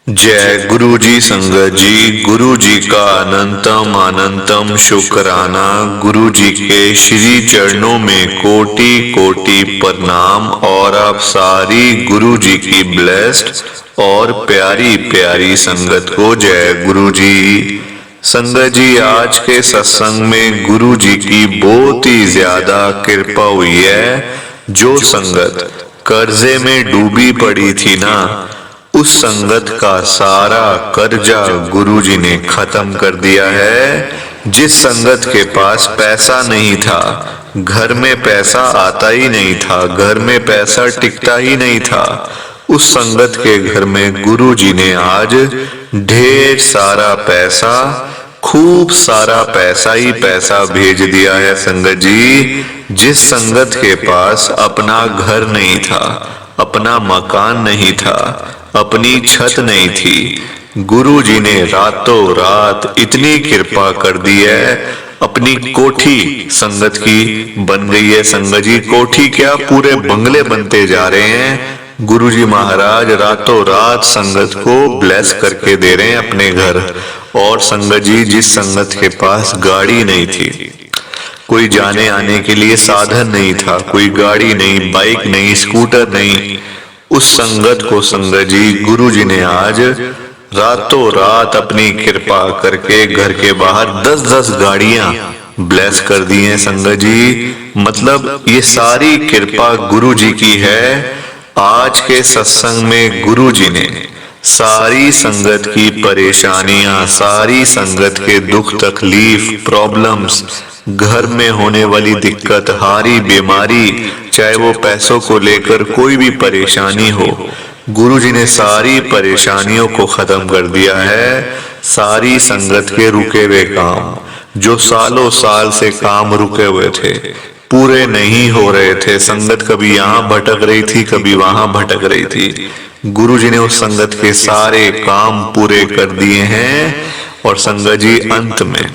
जय गुरु जी संगत जी। गुरु जी का अनंतम अनंतम शुक्राना। गुरु जी के श्री चरणों में कोटि कोटि प्रणाम। और आप सारी गुरु जी की ब्लेस्ड और प्यारी प्यारी संगत को जय गुरु जी। संगत जी, आज के सत्संग में गुरु जी की बहुत ही ज्यादा कृपा हुई है। जो संगत कर्जे में डूबी पड़ी थी ना, उस संगत का सारा कर्जा गुरुजी ने खत्म कर दिया है। जिस संगत के पास पैसा नहीं था, घर में पैसा आता ही नहीं था, घर में पैसा टिकता ही नहीं था, उस संगत के घर में गुरुजी ने आज ढेर सारा पैसा, खूब सारा पैसा ही पैसा भेज दिया है। संगत जी, जिस संगत के पास अपना घर नहीं था, अपना मकान नहीं था, अपनी छत नहीं थी, गुरुजी ने रातों रात इतनी कृपा कर दी है, अपनी कोठी संगत की बन गई है। संगत जी, कोठी क्या, पूरे बंगले बनते जा रहे हैं। गुरुजी महाराज रातों रात संगत को ब्लेस करके दे रहे हैं अपने घर। और संगत जी, जिस संगत के पास गाड़ी नहीं थी, कोई जाने आने के लिए साधन नहीं था, कोई गाड़ी नहीं, बाइक नहीं, स्कूटर नहीं, उस संगत को संगत जी गुरुजी ने आज रातों रात अपनी कृपा करके घर के बाहर 10-10 गाड़ियां ब्लेस कर दी हैं। संगत जी, मतलब ये सारी कृपा गुरुजी की है। आज के सत्संग में गुरुजी ने सारी संगत की परेशानियां, सारी संगत के दुख तकलीफ, प्रॉब्लम्स, घर में होने वाली दिक्कत, हारी बीमारी, चाहे वो पैसों को लेकर कोई भी परेशानी हो, गुरुजी ने सारी परेशानियों को खत्म कर दिया है। सारी संगत के रुके हुए काम, जो सालों साल से काम रुके हुए थे, पूरे नहीं हो रहे थे, संगत कभी यहाँ भटक रही थी, कभी वहां भटक रही थी, गुरुजी ने उस संगत के सारे काम पूरे कर दिए हैं। और संगत जी, अंत में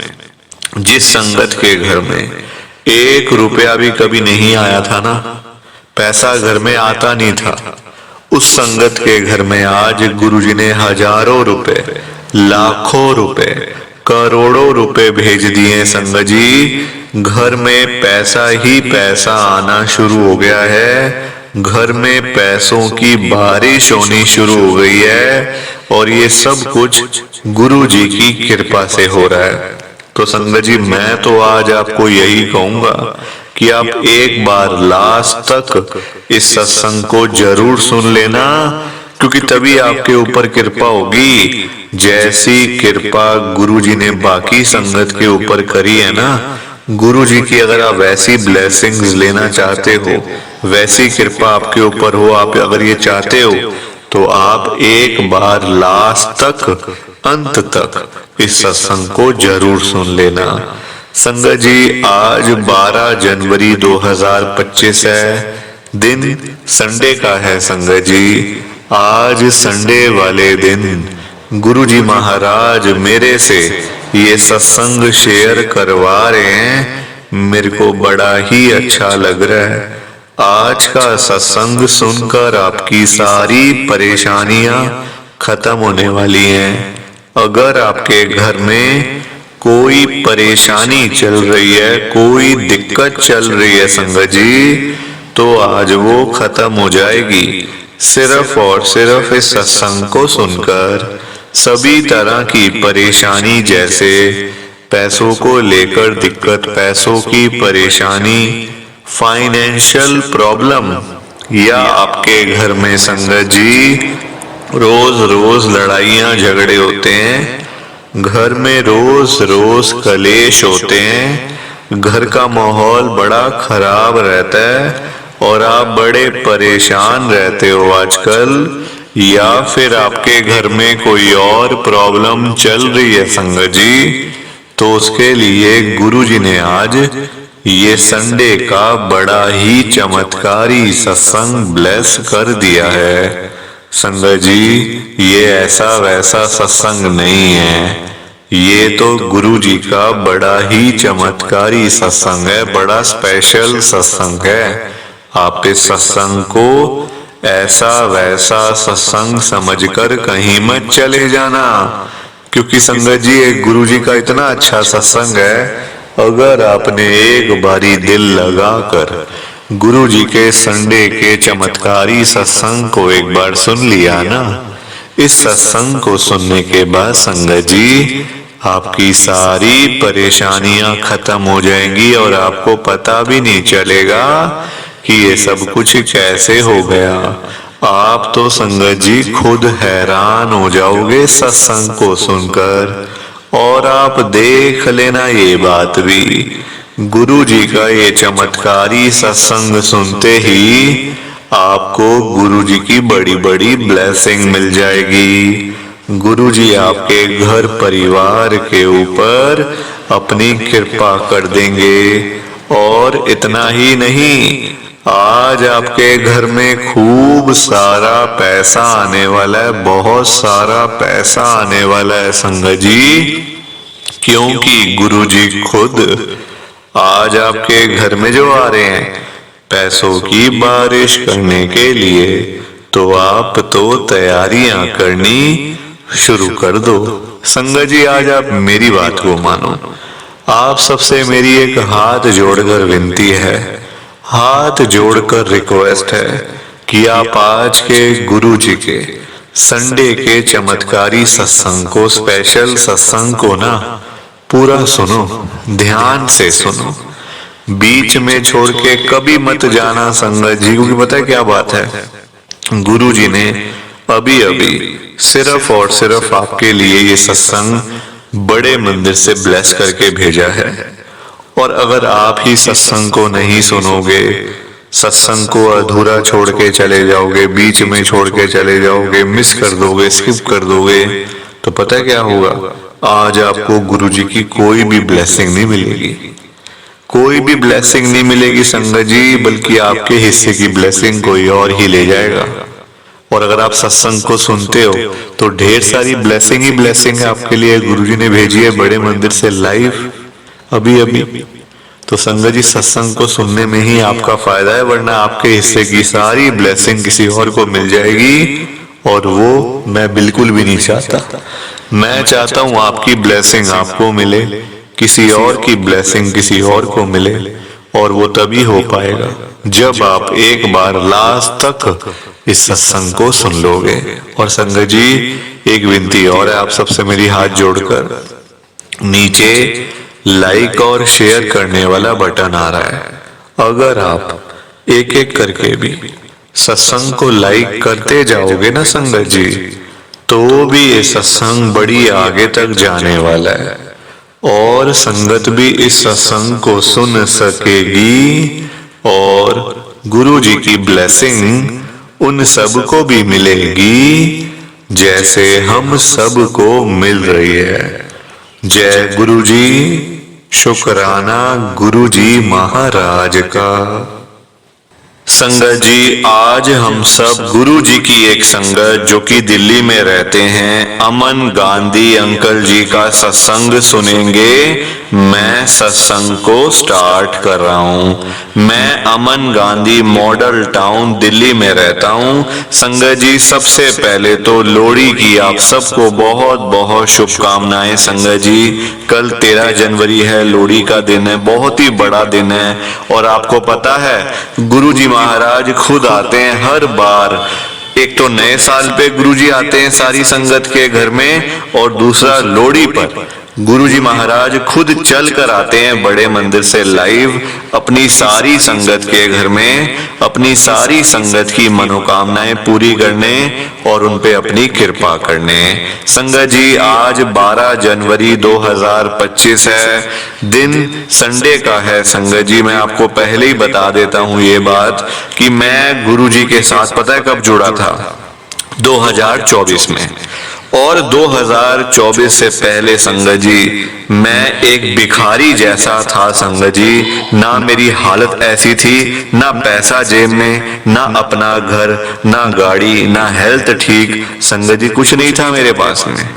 जिस संगत के घर में 1 रुपया भी कभी नहीं आया था ना, पैसा घर में आता नहीं था, उस संगत के घर में आज गुरुजी ने हजारों रुपए, लाखों रुपए, करोड़ों रुपए भेज दिए। संगत जी, घर में पैसा ही पैसा आना शुरू हो गया है, घर में पैसों की बारिश होनी शुरू हो गई है। और ये सब कुछ गुरुजी की कृपा से हो रहा है। तो संगत जी, मैं तो आज आपको यही कहूंगा कि आप एक बार लास्ट तक इस सत्संग को जरूर सुन लेना, क्योंकि तभी आपके ऊपर कृपा होगी। जैसी कृपा गुरुजी ने बाकी संगत के ऊपर करी है ना, गुरुजी की अगर आप वैसी ब्लेसिंग्स लेना चाहते हो, वैसी कृपा आपके ऊपर हो, आप अगर ये चाहते हो, तो आप एक बार लास्ट तक, अंत तक इस सत्संग को जरूर सुन लेना। संगत जी, आज 12 जनवरी 2025 है, दिन संडे का है। संगत जी, आज संडे वाले दिन गुरुजी महाराज मेरे से ये सत्संग शेयर करवा रहे हैं। मेरे को बड़ा ही अच्छा लग रहा है। आज का सत्संग सुनकर आपकी सारी परेशानियां खत्म होने वाली हैं। अगर आपके घर में कोई परेशानी चल रही है, कोई दिक्कत चल रही है संगत जी, तो आज वो खत्म हो जाएगी सिर्फ और सिर्फ इस सत्संग को सुनकर। सभी तरह की परेशानी, जैसे पैसों को लेकर दिक्कत, पैसों की परेशानी, फाइनेंशियल प्रॉब्लम, या आपके घर में संगत जी रोज रोज लड़ाइयां झगड़े होते हैं, घर में रोज रोज कलेश होते हैं, घर का माहौल बड़ा खराब रहता है और आप बड़े परेशान रहते हो आजकल, या फिर आपके घर में कोई और प्रॉब्लम चल रही है संगत जी, तो उसके लिए गुरुजी ने आज ये संडे का बड़ा ही चमत्कारी सत्संग ब्लेस कर दिया है। संगत जी, ये ऐसा वैसा सत्संग नहीं है, ये तो गुरुजी का बड़ा ही चमत्कारी सत्संग है, बड़ा स्पेशल सत्संग है। आप इस सत्संग को ऐसा वैसा सत्संग समझकर कहीं मत चले जाना, क्योंकि संगत जी एक गुरु जी का इतना अच्छा सत्संग है, अगर आपने एक बारी दिल लगाकर गुरु जी के संडे के चमत्कारी सत्संग को एक बार सुन लिया ना, इस सत्संग को सुनने के बाद संगत जी आपकी सारी परेशानियां खत्म हो जाएंगी और आपको पता भी नहीं चलेगा कि ये सब कुछ कैसे हो गया। आप तो संगत जी खुद हैरान हो जाओगे सत्संग को सुनकर। और आप देख लेना ये बात भी, गुरु जी का ये चमत्कारी सत्संग सुनते ही आपको गुरु जी की बड़ी बड़ी ब्लेसिंग मिल जाएगी। गुरु जी आपके घर परिवार के ऊपर अपनी कृपा कर देंगे। और इतना ही नहीं, आज आपके घर में खूब सारा पैसा आने वाला है, बहुत सारा पैसा आने वाला है संगत जी, क्योंकि गुरु जी खुद आज आपके घर में जो आ रहे हैं पैसों की बारिश करने के लिए। तो आप तो तैयारियां करनी शुरू कर दो। संगत जी आज आप मेरी बात को मानो, आप सबसे मेरी एक हाथ जोड़कर विनती है, हाथ जोड़कर रिक्वेस्ट है कि आप आज के गुरु जी के संडे के चमत्कारी सत्संग को, स्पेशल सत्संग को ना पूरा सुनो, ध्यान से सुनो, बीच में छोड़ के कभी मत जाना संगत जी, क्योंकि पता है क्या बात है, गुरु जी ने अभी अभी सिर्फ और सिर्फ आपके लिए ये सत्संग बड़े मंदिर से ब्लेस करके भेजा है। और अगर आप ही सत्संग को नहीं सुनोगे, सत्संग को अधूरा छोड़ के चले जाओगे, बीच में छोड़ के चले जाओगे, मिस कर दोगे, स्किप कर दोगे, तो पता क्या होगा, आज आपको गुरु जी की कोई भी ब्लेसिंग नहीं मिलेगी, कोई भी ब्लेसिंग नहीं मिलेगी संगत जी, बल्कि आपके हिस्से की ब्लेसिंग कोई और ही ले जाएगा। और अगर आप सत्संग को सुनते हो तो ढेर सारी ब्लेसिंग ही ब्लेसिंग है आपके लिए, गुरुजी ने भेजी है बड़े मंदिर से लाइव अभी अभी। तो संगत जी सत्संग को सुनने में ही आपका फायदा है, वरना आपके हिस्से की सारी ब्लेसिंग किसी और को मिल जाएगी, और वो मैं बिल्कुल भी नहीं चाहता। मैं चाहता हूं आपकी ब्लेसिंग आपको मिले, किसी और की ब्लेसिंग किसी और को मिले, और वो तभी हो पाएगा जब आप एक बार लास्ट तक इस सत्संग को सुन लोगे। और संगत जी एक विनती और है आप सबसे मेरी हाथ जोड़कर, नीचे लाइक और शेयर करने वाला बटन आ रहा है, अगर आप एक एक करके भी सत्संग को लाइक करते जाओगे ना संगत जी, तो भी ये सत्संग बड़ी आगे तक जाने वाला है, और संगत भी इस सत्संग को सुन सकेगी, और गुरु जी की ब्लेसिंग उन सबको भी मिलेगी जैसे हम सबको मिल रही है। जय गुरु जी, शुक्राना गुरु जी महाराज का। संगत जी आज हम सब गुरु जी की एक संगत जो कि दिल्ली में रहते हैं, अमन गांधी अंकल जी का सत्संग सुनेंगे। मैं सत्संग को स्टार्ट कर रहा हूं। मैं अमन गांधी मॉडल टाउन दिल्ली में रहता हूं। संगत जी सबसे पहले तो लोहड़ी की आप सबको बहुत बहुत शुभकामनाएं। संगत जी कल 13 जनवरी है, लोहड़ी का दिन है, बहुत ही बड़ा दिन है। और आपको पता है गुरु जी महाराज खुद आते हैं हर बार, एक तो नए साल पे गुरुजी आते हैं सारी संगत के घर में, और दूसरा लोहड़ी पर गुरुजी महाराज खुद चल कर आते हैं बड़े मंदिर से लाइव अपनी सारी संगत के घर में, अपनी सारी संगत की मनोकामनाएं पूरी करने और उन पे अपनी कृपा करने। संगत जी आज 12 जनवरी 2025 है, दिन संडे का है। संगत जी मैं आपको पहले ही बता देता हूं ये बात कि मैं गुरुजी के साथ पता है कब जुड़ा था, 2024 में। और 2024 से पहले संगत जी मैं एक भिखारी जैसा था संगत जी, ना मेरी हालत ऐसी थी, ना पैसा जेब में, ना अपना घर, ना गाड़ी, ना हेल्थ ठीक। संगत जी कुछ नहीं था मेरे पास में,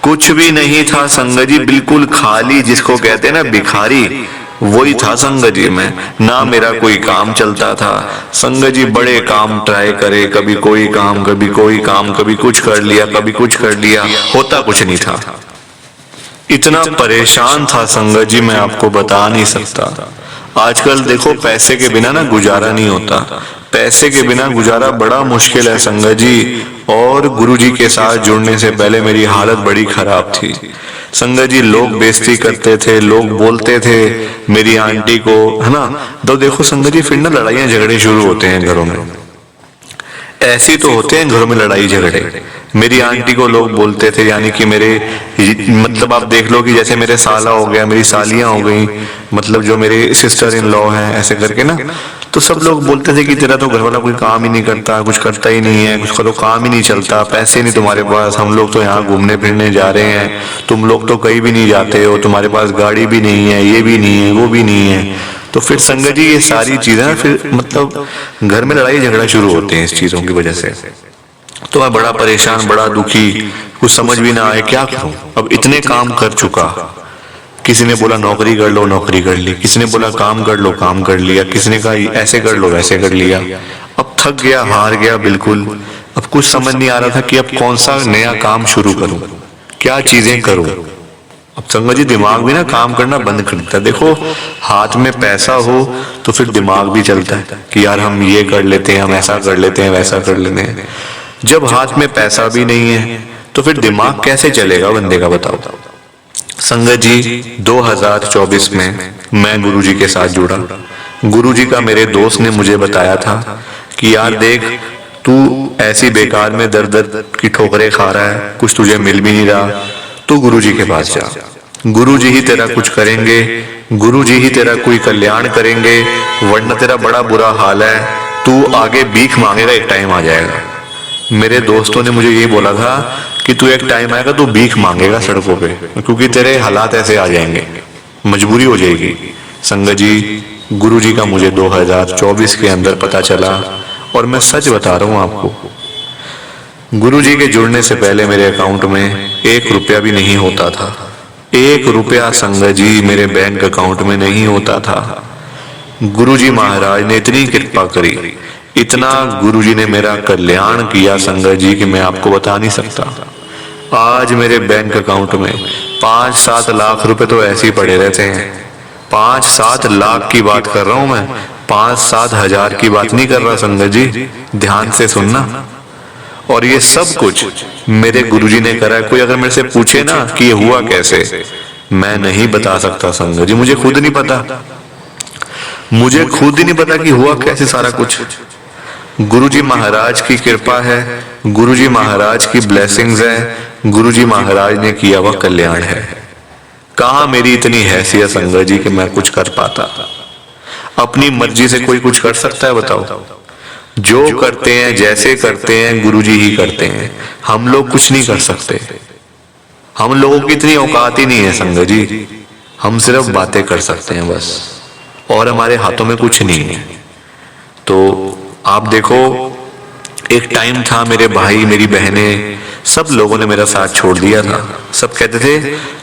कुछ भी नहीं था संगत जी, बिल्कुल खाली, जिसको कहते हैं ना भिखारी, वही था संगत जी में, ना मेरा कोई काम चलता था। संगत जी बड़े काम ट्राई करे, कभी कोई काम, कभी कोई काम, कभी कुछ कर लिया, कभी कुछ कर लिया, होता कुछ नहीं था। इतना परेशान था संगत जी, मैं आपको बता नहीं सकता। आजकल देखो पैसे के बिना ना गुजारा नहीं होता, पैसे के बिना गुजारा बड़ा मुश्किल है संगत जी। और गुरुजी के साथ जुड़ने से पहले मेरी हालत बड़ी खराब थी संगत जी। लोग बेइज्जती करते थे, लोग बोलते थे मेरी आंटी को, है ना। तो देखो संगत जी फिर ना लड़ाइयां झगड़े शुरू होते हैं घरों में, ऐसे तो होते हैं घरों में लड़ाई झगड़े। मेरी आंटी को लोग बोलते थे, यानी कि मेरे मतलब आप देख लो कि जैसे मेरे साला हो गया, मेरी सालियां हो गई, मतलब जो मेरे सिस्टर इन लॉ हैं, ऐसे करके ना। तो सब लोग बोलते थे कि तेरा तो घर वाला कोई काम ही नहीं करता, कुछ करता ही नहीं है, कुछ का तो काम ही नहीं चलता, पैसे नहीं तुम्हारे पास, हम लोग तो यहाँ घूमने फिरने जा रहे हैं, तुम लोग तो कहीं भी नहीं जाते हो, तुम्हारे पास गाड़ी भी नहीं है, ये भी नहीं है, वो भी नहीं है। तो फिर संगत जी ये सारी चीजें ना फिर मतलब घर में लड़ाई झगड़ा शुरू होते हैं इस चीजों की वजह से। तो मैं बड़ा परेशान, बड़ा दुखी, कुछ समझ भी ना आए क्या करूं। अब इतने काम कर चुका, किसी ने बोला नौकरी कर लो, नौकरी कर ली, किसी ने बोला काम कर लो, काम कर लिया, किसी ने कहा ऐसे कर लो, वैसे कर लिया। अब थक गया, हार गया बिल्कुल। अब कुछ समझ नहीं आ रहा था कि अब कौन सा नया काम शुरू करूं, क्या चीजें करूं। अब संगत जी दिमाग भी ना काम करना बंद कर देता है। देखो हाथ में पैसा हो तो फिर दिमाग भी चलता है कि यार हम ये कर लेते हैं, हम ऐसा कर लेते हैं, वैसा कर लेते हैं। जब हाथ में पैसा भी नहीं है तो फिर दिमाग कैसे चलेगा बंदे का, बताओ। संगत जी 2024 में मैं गुरुजी के साथ जुड़ा। गुरुजी का मेरे दोस्त ने मुझे बताया था कि यार देख तू ऐसी बेकार में दर दर की ठोकरें खा रहा है, कुछ तुझे मिल भी नहीं रहा, तू गुरुजी के पास जा, गुरुजी ही तेरा कुछ करेंगे, गुरुजी ही तेरा कोई कल्याण करेंगे, वरना तेरा बड़ा बुरा हाल है, तू आगे भीख मांगेगा, एक टाइम आ जाएगा। मेरे दोस्तों ने मुझे यही बोला था कि तू एक टाइम आएगा तू भीख मांगेगा सड़कों पे, क्योंकि तेरे हालात ऐसे आ जाएंगे, मजबूरी हो जाएगी। संगत जी गुरुजी का मुझे 2024 के अंदर पता चला, और मैं सच बता रहा हूँ आपको, गुरुजी के जुड़ने से पहले मेरे अकाउंट में 1 रुपया भी नहीं होता था। 1 रुपया संगत जी मेरे बैंक अकाउंट में नहीं होता था। गुरुजी महाराज ने इतनी कृपा करी, इतना गुरुजी ने मेरा कल्याण किया संगत जी कि मैं आपको बता नहीं सकता। आज मेरे बैंक अकाउंट में 5-7 लाख रुपए तो ऐसे ही पड़े रहते हैं। 5-7 लाख की बात कर रहा हूं मैं, 5-7 हजार की बात नहीं कर रहा संगत जी, ध्यान से सुनना। और ये सब कुछ मेरे गुरुजी ने करा है। कोई अगर मेरे से पूछे ना कि ये हुआ कैसे, मैं नहीं बता सकता संगत जी, मुझे खुद नहीं पता, मुझे खुद ही नहीं पता कि हुआ कैसे सारा कुछ। गुरुजी महाराज की कृपा है, गुरुजी महाराज की ब्लेसिंग्स है, गुरुजी महाराज ने किया हुआ कल्याण है। कहां मेरी इतनी हैसियत संगत जी कि मैं कुछ कर पाता। अपनी मर्जी से कोई कुछ कर सकता है, बताओ। जो करते हैं जैसे करते हैं गुरुजी ही करते हैं, हम लोग कुछ नहीं कर सकते। हम लोगों की इतनी औकात ही नहीं है संगत जी, हम सिर्फ बातें कर सकते हैं बस, और हमारे हाथों में कुछ नहीं है। तो आप देखो एक टाइम था, मेरे भाई मेरी बहनें सब लोगों ने मेरा साथ छोड़ दिया था। सब कहते थे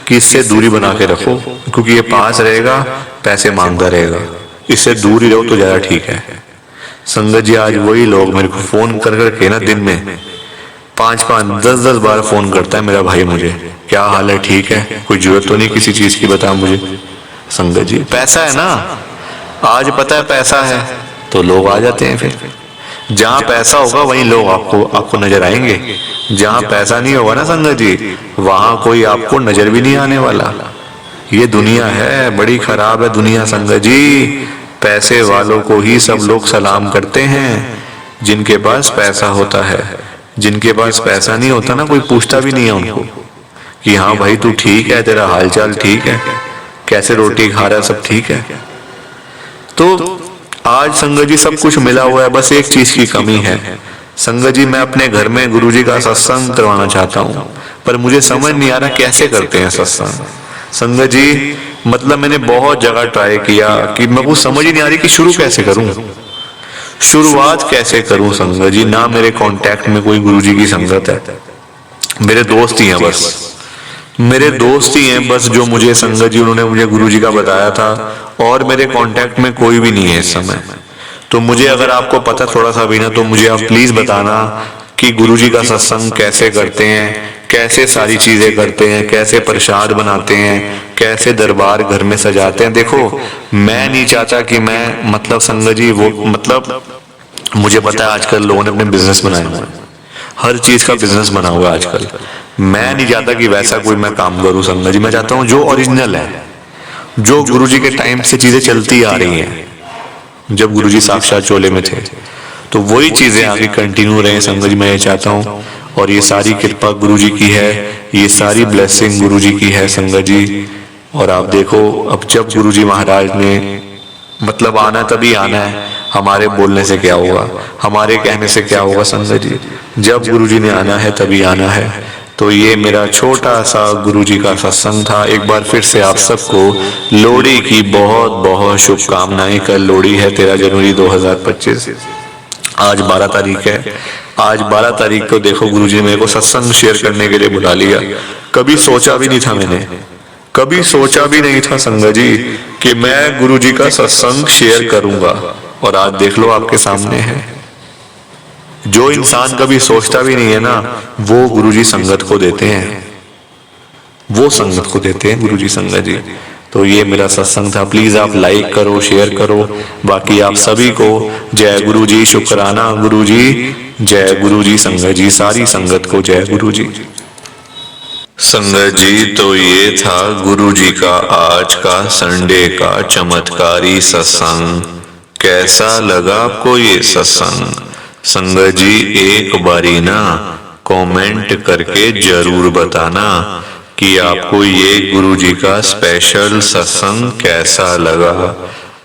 कि इससे दूरी बना के रखो, क्योंकि ये पास रहेगा पैसे मांगता रहेगा, इससे दूर ही रहो तो ज्यादा ठीक है। संगत जी आज वही लोग मेरे को फोन कर करके ना दिन में 5-5, 10-10 बार फोन करता है मेरा भाई मुझे, क्या हाल है, ठीक है, कोई जरूरत तो नहीं किसी चीज की, बता मुझे। संगत जी पैसा है ना, आज पता है पैसा है तो लोग आ जाते हैं। फिर जहां पैसा होगा वहीं लोग आपको नजर आएंगे, जहां पैसा नहीं होगा ना संगत जी, वहां कोई आपको नजर भी नहीं आने वाला। ये दुनिया है, बड़ी खराब है दुनिया संगत जी। पैसे वालों को ही सब लोग सलाम करते हैं, जिनके पास पैसा होता है। जिनके पास पैसा नहीं होता ना, कोई पूछता भी नहीं है उनको कि हाँ भाई तू ठीक है, तेरा हालचाल ठीक है, कैसे रोटी खा रहा है, सब ठीक है। तो आज संगत जी सब कुछ मिला हुआ है, बस एक चीज की कमी है संगत जी। मैं अपने घर में गुरुजी का सत्संग करवाना चाहता हूँ, पर मुझे समझ नहीं आ रहा कैसे करते हैं सत्संग संगत जी। मतलब मैंने बहुत जगह ट्राई किया कि मेरे को समझ ही नहीं आ रही कि शुरू कैसे करूं, शुरुआत कैसे करूं संगत जी। ना मेरे कांटेक्ट में कोई गुरुजी की संगत है, मेरे दोस्त ही हैं बस मेरे दोस्त ही हैं बस जो मुझे संगत जी उन्होंने मुझे गुरुजी का बताया था, और मेरे कांटेक्ट में कोई भी नहीं है इस समय। तो मुझे अगर आपको पता थोड़ा सा भी ना, तो मुझे आप प्लीज बताना कि गुरुजी का सत्संग कैसे करते हैं, कैसे सारी चीजें करते हैं, कैसे प्रसाद बनाते हैं, कैसे दरबार घर में सजाते हैं। देखो मैं नहीं चाहता कि मैं मतलब संगत जी वो मतलब मुझे पता है आजकल लोगों ने अपने बिजनेस बनाए हुए हैं, हर चीज का बिजनेस बना हुआ है आजकल। मैं नहीं चाहता कि वैसा कोई मैं काम करूं संगत जी। मैं चाहता हूं जो ओरिजिनल है, जो गुरुजी के टाइम से चीजें चलती आ रही हैं, जब गुरुजी साक्षात चोले में थे, तो वही चीजें आगे कंटिन्यू रहे संगत जी, मैं ये चाहता हूँ। और ये सारी कृपा गुरुजी की है, ये सारी ब्लेसिंग गुरुजी की है संगत जी। और आप देखो अब जब गुरुजी महाराज ने मतलब आना तभी आना है, हमारे बोलने से क्या होगा, हमारे कहने से क्या होगा संगत जी। जब गुरुजी ने आना है तभी आना है। तो ये मेरा छोटा सा गुरुजी का सत्संग था। एक बार फिर से आप सबको लोहड़ी की बहुत बहुत शुभकामनाएं। कल लोहड़ी है 13 जनवरी 2025, आज 12 तारीख है। आज 12 तारीख को देखो गुरुजी ने मेरे को सत्संग शेयर करने के लिए बुला लिया। कभी सोचा भी नहीं था मैंने, कभी सोचा भी नहीं था संगत जी कि मैं गुरुजी का सत्संग शेयर करूंगा, और आज देख लो आपके सामने है। जो इंसान कभी सोचता भी नहीं है ना, वो गुरुजी संगत को देते हैं, वो संगत को देते हैं गुरुजी संगत जी। तो ये मेरा सत्संग था। प्लीज आप लाइक करो, शेयर करो। बाकी आप सभी को जय गुरुजी, शुक्राना गुरुजी, जय गुरुजी संगत जी, सारी संगत को जय गुरुजी। संगत जी तो ये था गुरुजी का आज का संडे का चमत्कारी सत्संग। कैसा लगा आपको ये सत्संग? संगत जी एक बारी ना कमेंट करके जरूर बताना कि आपको ये गुरुजी का स्पेशल सत्संग कैसा लगा,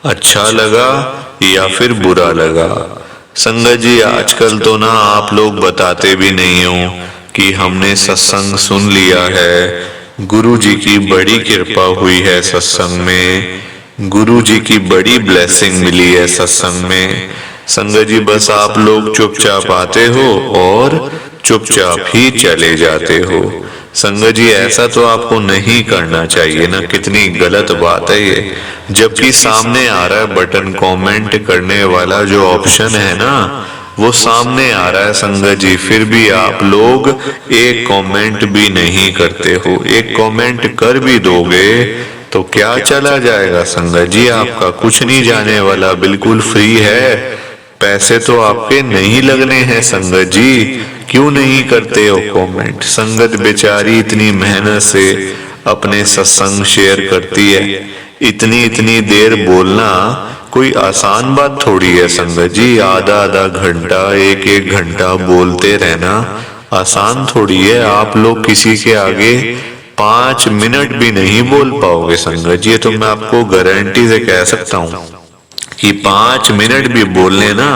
अच्छा लगा या फिर बुरा लगा। संगत जी आजकल तो ना आप लोग बताते भी नहीं हो कि हमने सत्संग सुन लिया है, गुरुजी की बड़ी कृपा हुई है सत्संग में, गुरुजी की बड़ी ब्लेसिंग मिली है सत्संग में। संगत जी बस आप लोग चुपचाप आते हो और चुपचाप ही चले जाते हो। संगत जी ऐसा तो आपको नहीं करना चाहिए ना, कितनी गलत बात है ये। जबकि सामने आ रहा है बटन, कमेंट करने वाला जो ऑप्शन है ना, वो सामने आ रहा है संगत जी, फिर भी आप लोग एक कमेंट भी नहीं करते हो। एक कमेंट कर भी दोगे तो क्या चला जाएगा संगत जी, आपका कुछ नहीं जाने वाला, बिल्कुल फ्री है। पैसे तो आपके नहीं लगने हैं संगत जी, क्यों नहीं करते हो कमेंट? संगत बेचारी इतनी मेहनत से अपने सत्संग शेयर करती है, इतनी देर बोलना कोई आसान बात थोड़ी है संगत जी। आधा आधा घंटा, एक घंटा बोलते रहना आसान थोड़ी है। आप लोग किसी के आगे 5 मिनट भी नहीं बोल पाओगे संगत जी, ये तो मैं आपको गारंटी से कह सकता हूँ कि 5 मिनट भी बोलने ना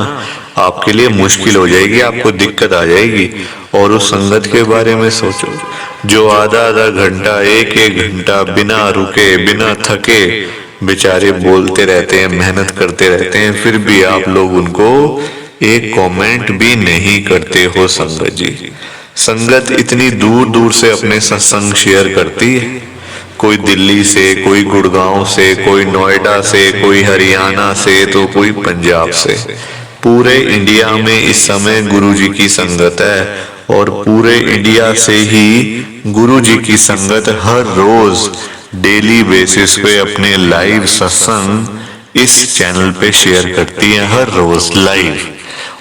आपके लिए मुश्किल हो जाएगी, आपको दिक्कत आ जाएगी। और उस संगत के बारे में सोचो जो आधा आधा घंटा, एक घंटा बिना रुके बिना थके बेचारे बोलते रहते हैं, मेहनत करते रहते हैं, फिर भी आप लोग उनको एक कमेंट भी नहीं करते हो संगत जी। संगत इतनी दूर दूर से अपने सत्संग शेयर करती है, कोई दिल्ली से, कोई गुड़गांव से, कोई नोएडा से, कोई हरियाणा से, तो कोई पंजाब से। पूरे इंडिया में इस समय गुरुजी की संगत है, और पूरे इंडिया से ही गुरुजी की संगत हर रोज डेली बेसिस पे अपने लाइव सत्संग इस चैनल पे शेयर करती है, हर रोज लाइव।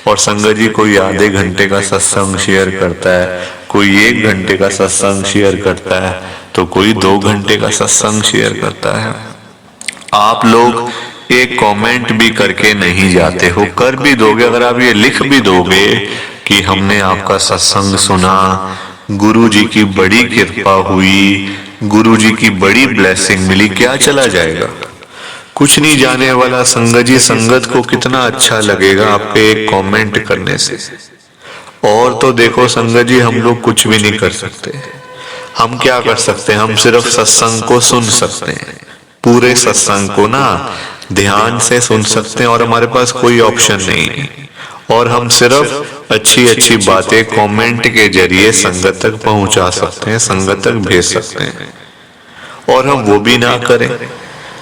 और संगत जी कोई आधे घंटे का सत्संग शेयर करता है, कोई 1 घंटे का सत्संग शेयर करता है, तो कोई 2 घंटे का सत्संग शेयर करता है। आप लोग एक कमेंट भी करके नहीं जाते हो। कर भी दोगे, अगर आप ये लिख भी दोगे कि हमने आपका सत्संग सुना, गुरुजी की बड़ी कृपा हुई, गुरुजी की बड़ी ब्लेसिंग मिली, क्या चला जाएगा? कुछ नहीं जाने वाला संगत जी। संगत को कितना अच्छा लगेगा आपके एक कमेंट करने से। और तो देखो संगत जी हम लोग कुछ भी नहीं कर सकते। हम क्या कर सकते हैं? हम सिर्फ सत्संग को सुन सकते हैं, पूरे सत्संग को ना ध्यान से सुन सकते हैं, और हमारे पास कोई ऑप्शन नहीं है। और हम सिर्फ अच्छी अच्छी बातें कमेंट के जरिए संगत तक पहुंचा सकते हैं, संगत तक भेज सकते हैं, और हम वो भी ना करें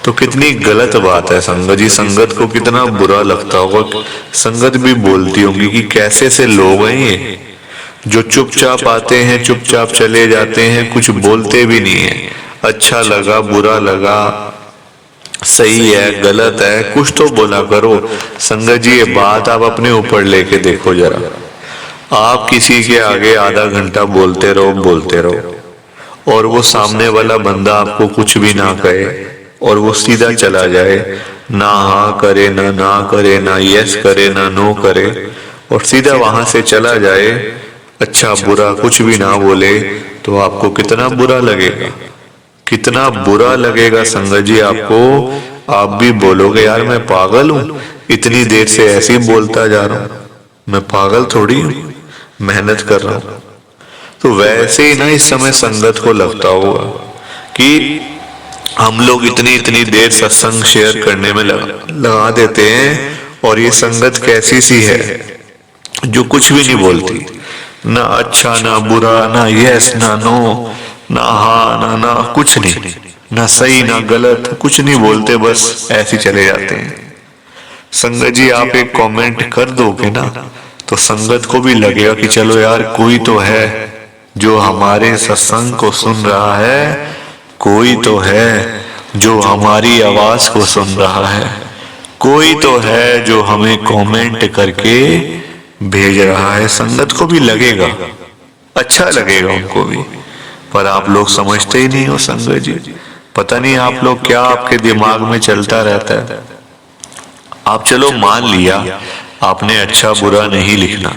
तो कितनी गलत बात है संगत जी। संगत को कितना बुरा लगता होगा, संगत भी बोलती होंगी कि कैसे से लोग हैं ये जो चुपचाप आते हैं, चुपचाप चले जाते हैं, कुछ बोलते भी नहीं है। अच्छा लगा, बुरा लगा, सही है, गलत है, कुछ तो बोला करो। संगत जी ये बात आप अपने ऊपर लेके देखो जरा। आप किसी के आगे आधा घंटा बोलते रहो और वो सामने वाला बंदा आपको कुछ भी ना कहे और वो सीधा चला जाए, ना हाँ करे ना करे, ना यस करे ना नो करे, और सीधा वहां से चला जाए, अच्छा बुरा कुछ भी ना बोले, तो आपको कितना बुरा लगेगा, कितना बुरा लगेगा संगत जी आपको। आप भी बोलोगे यार मैं पागल हूं, इतनी देर से ऐसे ही बोलता जा रहा हूं, मैं पागल थोड़ी हूं, मेहनत कर रहा हूं। तो वैसे ही ना इस समय संगत को लगता होगा कि हम लोग इतनी देर सत्संग शेयर करने में लगा देते हैं, और ये संगत कैसी सी है जो कुछ भी नहीं बोलती, ना अच्छा ना बुरा, ना यस ना नो, ना हाँ ना कुछ नहीं, ना सही ना गलत, कुछ नहीं बोलते, बस ऐसे चले जाते हैं। संगत जी आप एक कमेंट कर दोगे ना तो संगत को भी लगेगा कि चलो यार कोई तो है जो हमारे सत्संग को सुन रहा है, कोई तो है जो हमारी आवाज को सुन रहा है, कोई तो है जो हमें कमेंट करके भेज रहा है। संगत को भी लगेगा, अच्छा लगेगा उनको भी, पर आप लोग समझते ही नहीं हो संगत जी। पता नहीं आप लोग क्या आपके दिमाग में चलता रहता है। आप चलो मान लिया आपने अच्छा बुरा नहीं लिखना,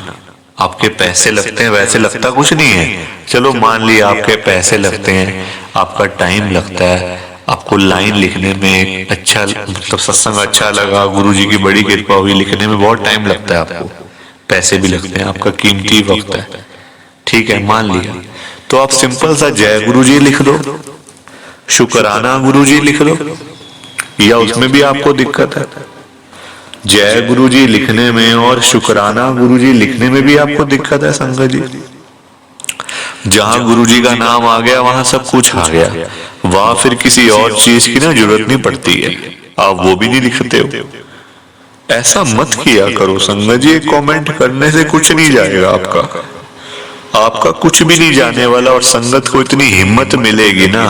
आपके पैसे लगते हैं, वैसे लगता कुछ नहीं है, चलो मान लिया आपके पैसे लगते हैं, आपका टाइम लगता है, आपको लाइन लिखने में अच्छा मतलब सत्संग अच्छा लगा, गुरुजी की बड़ी कृपा हुई, लिखने में बहुत टाइम लगता है, आपको पैसे भी लगते हैं, आपका कीमती वक्त है, ठीक है मान लिया। तो आप सिंपल सा जय गुरुजी लिख दो, शुक्राना गुरुजी लिख लो, या उसमें भी आपको दिक्कत है? जय गुरुजी लिखने में और शुक्राना गुरुजी लिखने में भी आपको दिक्कत है संगत जी? जहां गुरुजी का नाम आ गया वहां सब कुछ आ गया, वहां फिर किसी और चीज की ना जरूरत नहीं पड़ती है, आप वो भी नहीं लिखते हो। ऐसा मत किया करो संगत जी, कमेंट करने से कुछ नहीं जाएगा आपका कुछ भी नहीं जाने वाला, और संगत को इतनी हिम्मत मिलेगी ना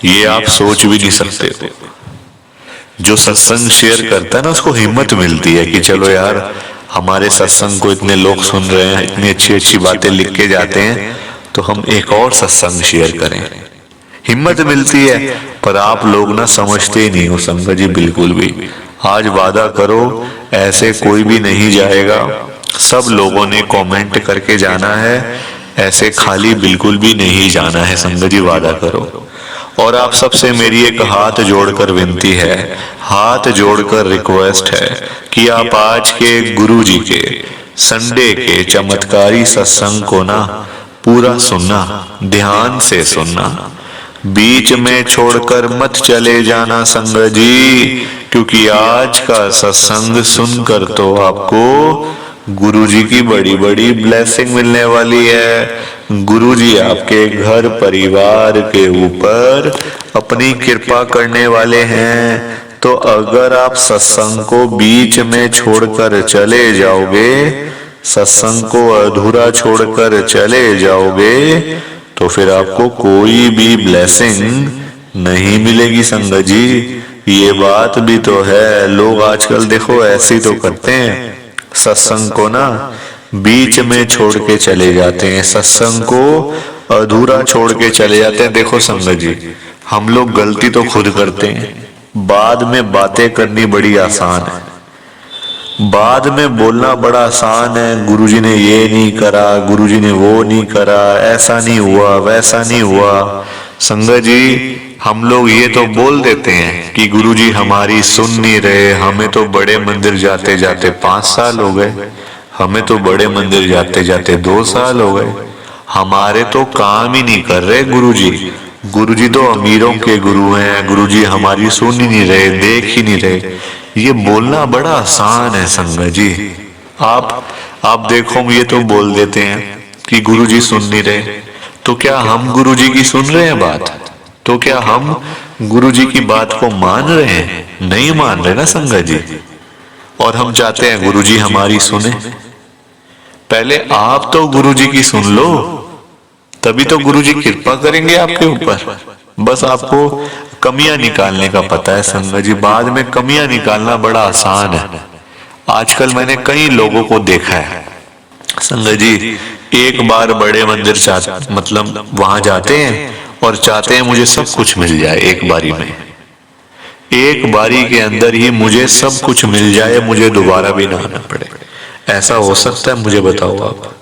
ये आप सोच भी नहीं सकते हो। जो सत्संग शेयर करता है ना उसको हिम्मत मिलती है कि चलो यार हमारे सत्संग को इतने लोग सुन रहे हैं, इतनी अच्छी अच्छी बातें लिख के जाते हैं, तो हम एक और सत्संग शेयर करें, हिम्मत मिलती है। पर आप लोग ना समझते ही नहीं हो संगत जी बिल्कुल भी। आज वादा करो ऐसे कोई भी नहीं जाएगा, सब लोगों ने कमेंट करके जाना है, ऐसे खाली बिल्कुल भी नहीं जाना है संगत जी, वादा करो। और आप सबसे मेरी एक हाथ जोड़कर विनती है, हाथ जोड़कर रिक्वेस्ट है कि आप आज के गुरुजी के संडे के चमत्कारी सत्संग को ना पूरा सुनना, ध्यान से सुनना, बीच में छोड़कर मत चले जाना संगत जी, क्योंकि आज का सत्संग सुनकर तो आपको गुरुजी की बड़ी बड़ी ब्लेसिंग मिलने वाली है। गुरुजी आपके घर परिवार के ऊपर अपनी कृपा करने वाले हैं। तो अगर आप सत्संग को बीच में छोड़कर चले जाओगे, सत्संग को अधूरा छोड़कर चले जाओगे, तो फिर आपको कोई भी ब्लेसिंग नहीं मिलेगी संगत जी। ये बात भी तो है, लोग आजकल देखो ऐसे ही तो करते हैं, सत्संग को ना बीच में छोड़ के चले जाते हैं, सत्संग को अधूरा छोड़ के चले जाते हैं। देखो संगत जी हम लोग गलती तो खुद करते हैं, बाद में बातें करनी बड़ी आसान है, बाद में बोलना बड़ा आसान है, गुरुजी ने ये नहीं करा, गुरुजी ने वो नहीं करा, ऐसा नहीं हुआ, वैसा नहीं हुआ। संगत जी हम लोग ये तो बोल देते हैं कि गुरुजी हमारी सुन नहीं रहे, हमें तो बड़े मंदिर जाते जाते 5 साल हो गए, हमें तो बड़े मंदिर जाते जाते 2 साल हो गए, हमारे तो काम ही नहीं कर रहे गुरुजी, गुरुजी तो अमीरों के गुरु हैं, गुरुजी हमारी सुन ही नहीं रहे, देख ही नहीं रहे। ये बोलना बड़ा आसान है संगत जी। आप आप देखो हम ये तो बोल देते हैं कि गुरुजी सुन नहीं रहे, तो क्या हम गुरुजी की सुन रहे हैं बात? तो क्या हम गुरुजी की बात को मान रहे हैं? नहीं मान रहे ना संगत जी। और हम चाहते हैं गुरुजी हमारी सुने। पहले आप तो गुरुजी की सुन लो, तभी तो गुरुजी कृपा करेंगे आपके ऊपर। बस आपको कमियां निकालने का पता है संगत जी, बाद में कमियां निकालना बड़ा आसान है। आजकल मैंने कई लोगों को देखा है संगत जी, एक बार बड़े मंदिर मतलब वहां जाते हैं और चाहते हैं मुझे सब कुछ मिल जाए एक बारी में, एक बारी के अंदर ही मुझे सब कुछ मिल जाए, मुझे दोबारा भी ना आना पड़े। ऐसा हो सकता है? मुझे बताओ आप।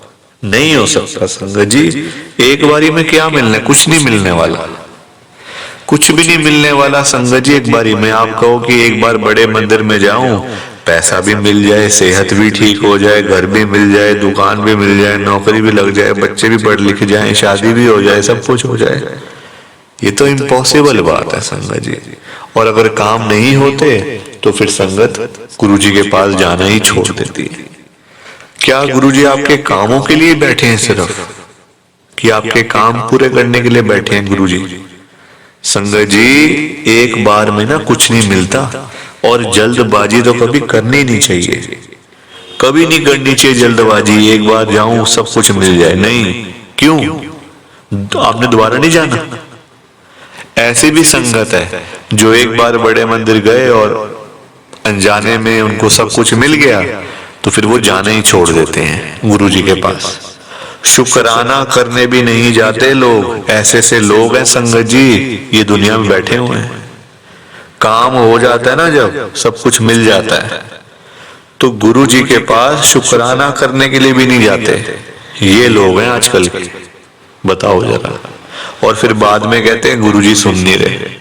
नहीं हो सकता संगत जी। एक बारी में क्या मिलना है? कुछ नहीं मिलने वाला, कुछ भी नहीं मिलने वाला संगत जी। एक बारी में आप कहो कि एक बार बड़े मंदिर में जाऊं, पैसा भी मिल जाए, सेहत भी ठीक हो जाए, घर भी मिल जाए, दुकान भी मिल जाए, नौकरी भी लग जाए, बच्चे भी पढ़ लिख जाएं, शादी भी हो जाए, सब कुछ हो जाए, ये तो इम्पॉसिबल बात है संगत जी। और अगर काम नहीं होते तो फिर संगत गुरुजी के पास जाना ही छोड़ देती है। क्या गुरुजी आपके कामों के लिए बैठे हैं सिर्फ, कि आपके काम पूरे करने के लिए बैठे हैं गुरुजी? संगत जी, एक बार में ना कुछ नहीं मिलता, और जल्दबाजी तो कभी करनी नहीं चाहिए, कभी नहीं करनी चाहिए जल्दबाजी। एक बार जाऊं सब कुछ मिल जाए, नहीं। क्यों? आपने दोबारा नहीं जाना। ऐसी भी संगत है जो एक बार बड़े मंदिर गए और अनजाने में उनको सब कुछ मिल गया, तो फिर वो जाना ही छोड़ देते हैं गुरुजी के पास। शुक्राना करने भी नहीं जाते लोग। ऐसे से लोग हैं संगत जी, ये दुनिया में बैठे हुए हैं। काम हो जाता है ना, जब सब कुछ मिल जाता है, तो गुरुजी के पास शुक्राना करने के लिए भी नहीं जाते। ये लोग हैं आजकल के, बताओ जरा। और फिर बाद में कहते हैं गुरुजी सुन नहीं रहे।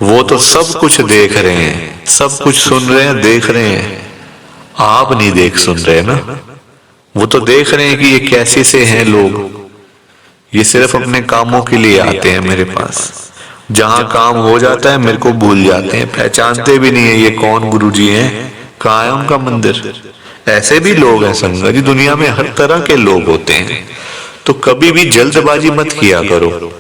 वो तो सब कुछ देख रहे हैं, सब कुछ सुन रहे हैं, देख रहे हैं। आप नहीं देख सुन रहे ना। वो तो देख रहे हैं कि ये कैसे से हैं लोग, ये सिर्फ अपने कामों के लिए आते हैं मेरे पास। जहां काम हो जाता है मेरे को भूल जाते हैं, पहचानते भी नहीं है ये कौन गुरुजी हैं, कहाँ है उनका मंदिर। ऐसे भी लोग हैं संगत जी, दुनिया में हर तरह के लोग होते हैं। तो कभी भी जल्दबाजी मत किया करो।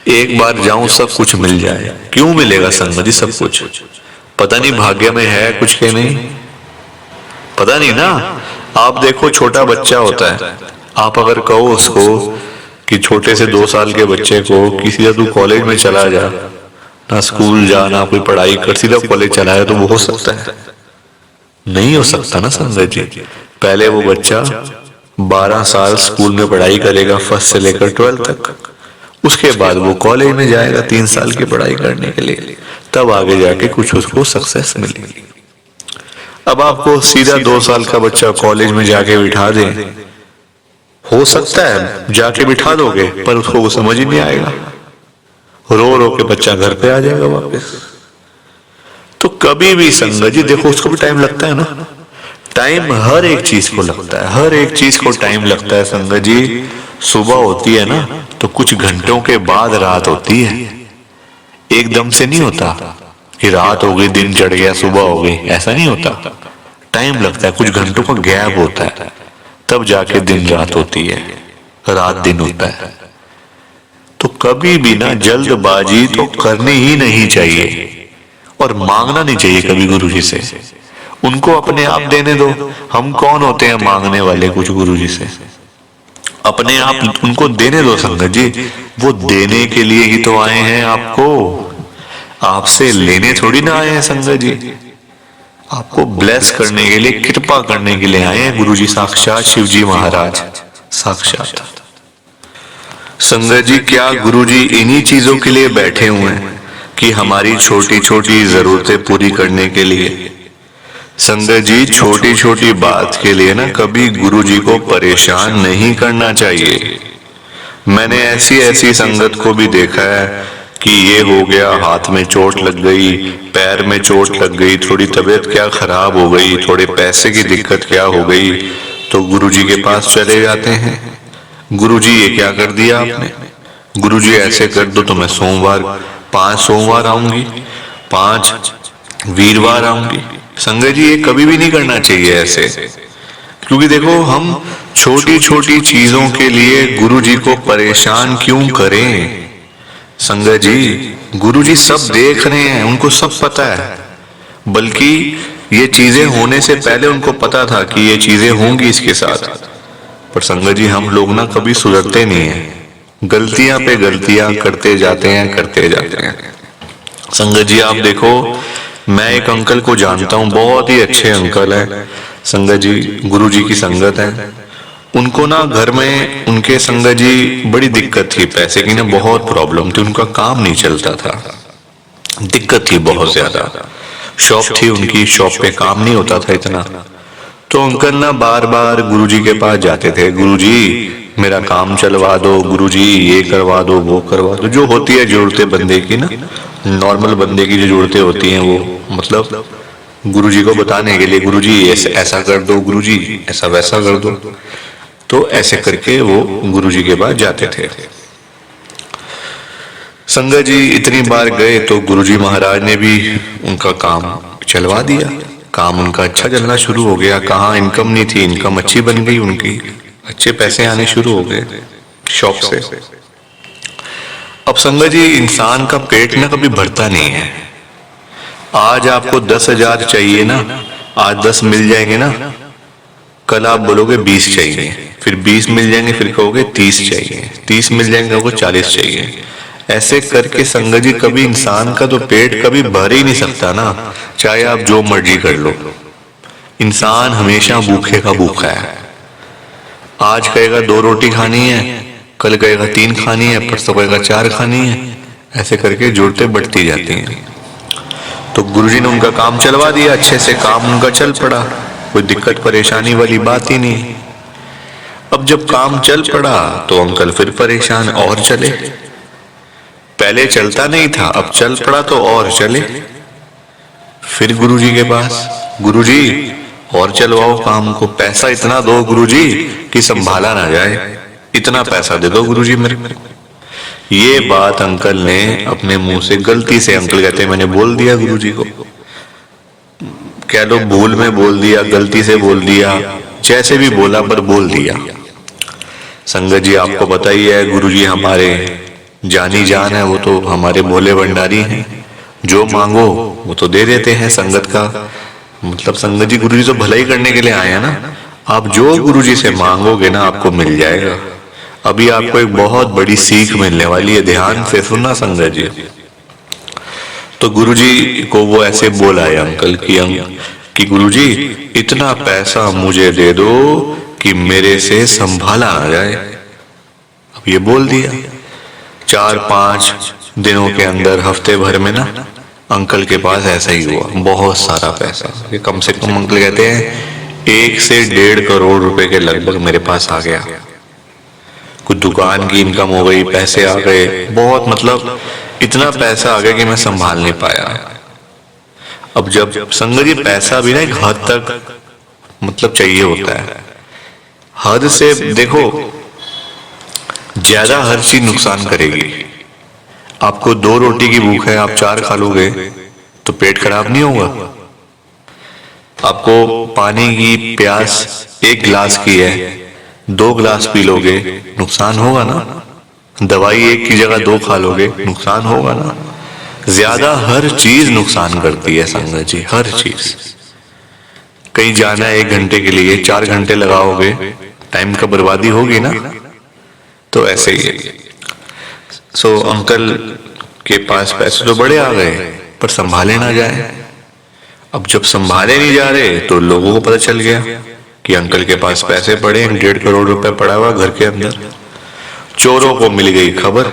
एक बार जाऊं सब कुछ मिल जाए, क्यों मिलेगा संगत जी सब कुछ? पता नहीं भाग्य में है कुछ के नहीं, पता नहीं ना। आप देखो छोटा बच्चा होता है, आप अगर कहो उसको कि छोटे से 2 साल के बच्चे को कि सीधा तू कॉलेज में चला जा, ना स्कूल जा ना कोई पढ़ाई कर, सीधा कॉलेज चला है, तो वो हो सकता है? नहीं हो सकता ना संगत जी। पहले वो बच्चा 12 साल स्कूल में पढ़ाई करेगा, फर्स्ट से लेकर 12th तक। उसके बाद वो कॉलेज में जाएगा 3 साल की पढ़ाई करने के लिए, तब आगे जाके कुछ उसको सक्सेस मिलेगी। अब आपको सीधा 2 साल का बच्चा कॉलेज में जाके बिठा दे, हो सकता है जाके बिठा दोगे, पर उसको वो समझ ही नहीं आएगा, रो रो के बच्चा घर पे आ जाएगा वापस। तो कभी भी संगत जी देखो, उसको भी टाइम लगता है ना। टाइम हर एक चीज को लगता है, हर एक चीज को टाइम लगता है संगत जी। सुबह होती है ना, तो कुछ घंटों के बाद रात होती है, एकदम से नहीं होता कि रात हो गई, दिन चढ़ गया, सुबह हो गई, ऐसा नहीं होता। टाइम लगता है, कुछ घंटों का गैप होता है, तब जाके दिन रात होती है, रात दिन होता है। तो कभी भी ना जल्दबाजी तो करनी ही नहीं चाहिए, और मांगना नहीं चाहिए कभी गुरुजी से। उनको अपने आप देने दो। हम कौन होते हैं मांगने वाले कुछ गुरुजी से? अपने आप उनको देने दो संगत जी। वो देने के लिए ही तो आए हैं आपको, आपसे लेने थोड़ी ना आए हैं संगत जी। आपको ब्लेस करने के लिए, कृपा करने के लिए आए हैं गुरुजी, साक्षात शिवजी महाराज साक्षात। संगत जी, क्या गुरुजी इन्हीं चीजों के लिए बैठे हुए हैं कि हमारी छोटी छोटी जरूरतें पूरी करने के लिए? संगत जी, छोटी छोटी बात के लिए ना कभी गुरुजी को परेशान नहीं करना चाहिए। मैंने ऐसी ऐसी संगत को भी देखा है कि ये हो गया, हाथ में चोट लग गई, पैर में चोट लग गई, थोड़ी तबीयत क्या खराब हो गई, थोड़े पैसे की दिक्कत क्या हो गई, तो गुरुजी के पास चले जाते हैं। गुरुजी ये क्या कर दिया आपने? गुरुजी ऐसे कर दो तो मैं सोमवार 5 सोमवार आऊंगी, 5 वीरवार आऊंगी। संगत जी, ये कभी भी नहीं करना चाहिए ऐसे, क्योंकि देखो, हम छोटी छोटी चीजों के लिए गुरु जी को परेशान क्यों करें? संगत जी, गुरु जी सब देख रहे हैं, उनको सब पता है। बल्कि ये चीजें होने से पहले उनको पता था कि ये चीजें होंगी इसके साथ। पर संगत जी, हम लोग ना कभी सुधरते नहीं है, गलतियां पे गलतियां करते जाते हैं। संगत जी, आप देखो, मैं एक अंकल को जानता हूँ, बहुत ही अच्छे अंकल हैं। संगत जी, गुरु जी की संगत है। उनको ना घर में उनके संगत जी बड़ी दिक्कत थी, पैसे की ना बहुत प्रॉब्लम थी, उनका काम नहीं चलता था, दिक्कत थी बहुत ज्यादा। शॉप थी उनकी, शॉप पे काम नहीं होता था इतना। तो अंकल ना बार बार गुरुजी के पास जाते थे, गुरुजी मेरा काम चलवा दो, गुरुजी ये करवा दो, वो करवा दो, जो होती है जरूरतें बंदे की ना, नॉर्मल बंदे की जो जरूरतें होती हैं वो, मतलब गुरुजी को बताने के लिए, गुरुजी ऐसा कर दो, गुरुजी ऐसा वैसा कर दो। तो ऐसे करके वो गुरुजी के पास जाते थे। संगत जी इतनी बार गए तो गुरुजी महाराज ने भी उनका काम चलवा दिया, काम उनका अच्छा चलना शुरू हो गया। कहाँ इनकम नहीं थी, इनकम अच्छी बन गई उनकी, अच्छे पैसे आने शुरू हो गए शॉप से। अब संगत जी, इंसान का पेट ना कभी भरता नहीं है। आज आपको 10,000 चाहिए ना, आज 10 मिल जाएंगे ना, कल आप बोलोगे 20 चाहिए, फिर 20 मिल जाएंगे, फिर कहोगे 30 चाहिए, 30 मिल जाएंगे, कहोगे 40 चाहिए। ऐसे करके संगत जी कभी इंसान का तो पेट कभी भर ही नहीं सकता ना, चाहे आप जो मर्जी कर लो। इंसान हमेशा भूखे का भूखा है। आज कहेगा 2 रोटी खानी है, कल कहेगा 3 खानी है, परसों कहेगा 4 खानी है। ऐसे करके जरूरतें बढ़ती जाती हैं। तो गुरुजी ने उनका काम चलवा दिया, अच्छे से काम उनका चल पड़ा, कोई दिक्कत परेशानी वाली बात ही नहीं। अब जब काम चल पड़ा तो अंकल फिर परेशान और चले। पहले चलता नहीं था, अब चल पड़ा तो और चले। फिर गुरुजी के पास, गुरुजी और चलवाओ काम को, पैसा इतना दो गुरुजी कि संभाला ना जाए, इतना पैसा दे दो गुरुजी मेरे को। ये बात अंकल ने अपने मुंह से, गलती से अंकल कहते हैं मैंने बोल दिया गुरुजी को, कह लो भूल में बोल दिया, गलती से बोल दिया, जैसे भी बोला पर बोल दिया। संगत जी आपको बताइए, गुरुजी हमारे जानी जान है, वो तो हमारे भोले भंडारी हैं, जो मांगो वो तो दे देते हैं। संगत का मतलब, संगत जी गुरुजी तो भलाई करने के लिए आए हैं ना, आप जो गुरुजी से मांगोगे ना आपको मिल जाएगा। अभी आपको एक बहुत बड़ी सीख मिलने वाली है, ध्यान से सुनना संगत जी। तो गुरुजी को वो ऐसे बोला है अंकल कि गुरुजी इतना पैसा मुझे दे दो कि मेरे से संभाला ना जाए। अब ये बोल दिया। 4-5 दिनों के अंदर, हफ्ते भर में ना अंकल के पास ऐसा ही हुआ, बहुत सारा पैसा। ये कम से कम अंकल कहते हैं 1 से 1.5 करोड़ रुपए के लगभग मेरे पास आ गया। कुछ दुकान की इनकम हो गई, पैसे आ गए, बहुत मतलब इतना पैसा आ गया कि मैं संभाल नहीं पाया। अब जब संगत जी पैसा भी ना एक हद तक मतलब चाहिए होता है, हद से देखो ज्यादा हर चीज नुकसान करेगी। आपको 2 रोटी की भूख है, आप 4 खा लोगे तो पेट खराब नहीं होगा। आपको पानी की प्यास 1 गिलास की है, 2 गिलास पी लोगे, नुकसान होगा ना। दवाई 1 की जगह 2 खा लोगे, नुकसान होगा ना। ज्यादा हर चीज नुकसान करती है संगत जी, हर चीज। कहीं जाना है 1 घंटे के लिए, 4 घंटे लगाओगे, टाइम का बर्बादी होगी ना। तो ऐसे ही है। सो अंकल के पास पैसे तो बड़े आ गए पर संभाले ना जाए। अब जब संभाले नहीं जा रहे तो लोगों को पता चल गया कि अंकल के पास पैसे पड़े हैं, 1.5 करोड़ रुपए पड़ा हुआ घर के अंदर। चोरों को मिल गई खबर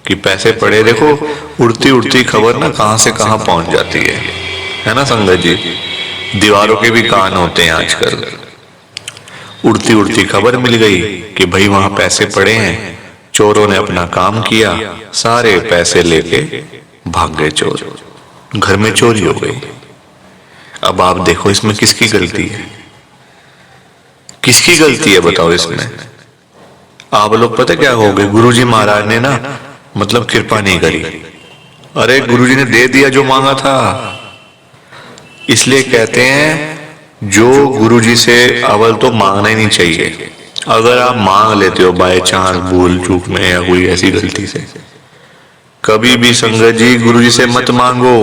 कि पैसे पड़े। देखो उड़ती उड़ती खबर ना कहां से कहां पहुंच जाती है ना संगत जी। दीवारों के भी कान होते हैं आजकल। उड़ती उड़ती खबर मिल गई कि भाई वहां पैसे पड़े हैं, चोरों ने अपना काम किया, सारे पैसे लेके भाग गए चोर, घर में चोरी हो गई। अब आप देखो इसमें किसकी गलती है, किसकी गलती है बताओ इसमें। आप लोग पता क्या हो गए, गुरुजी महाराज ने ना मतलब कृपा नहीं करी। अरे गुरुजी ने दे दिया जो मांगा था। इसलिए कहते हैं जो गुरुजी से अव्वल तो मांगना ही नहीं चाहिए। अगर आप मांग लेते हो बाय चांस भूल चूक में या कोई ऐसी गलती से, कभी भी संगत जी गुरुजी से मत मांगो।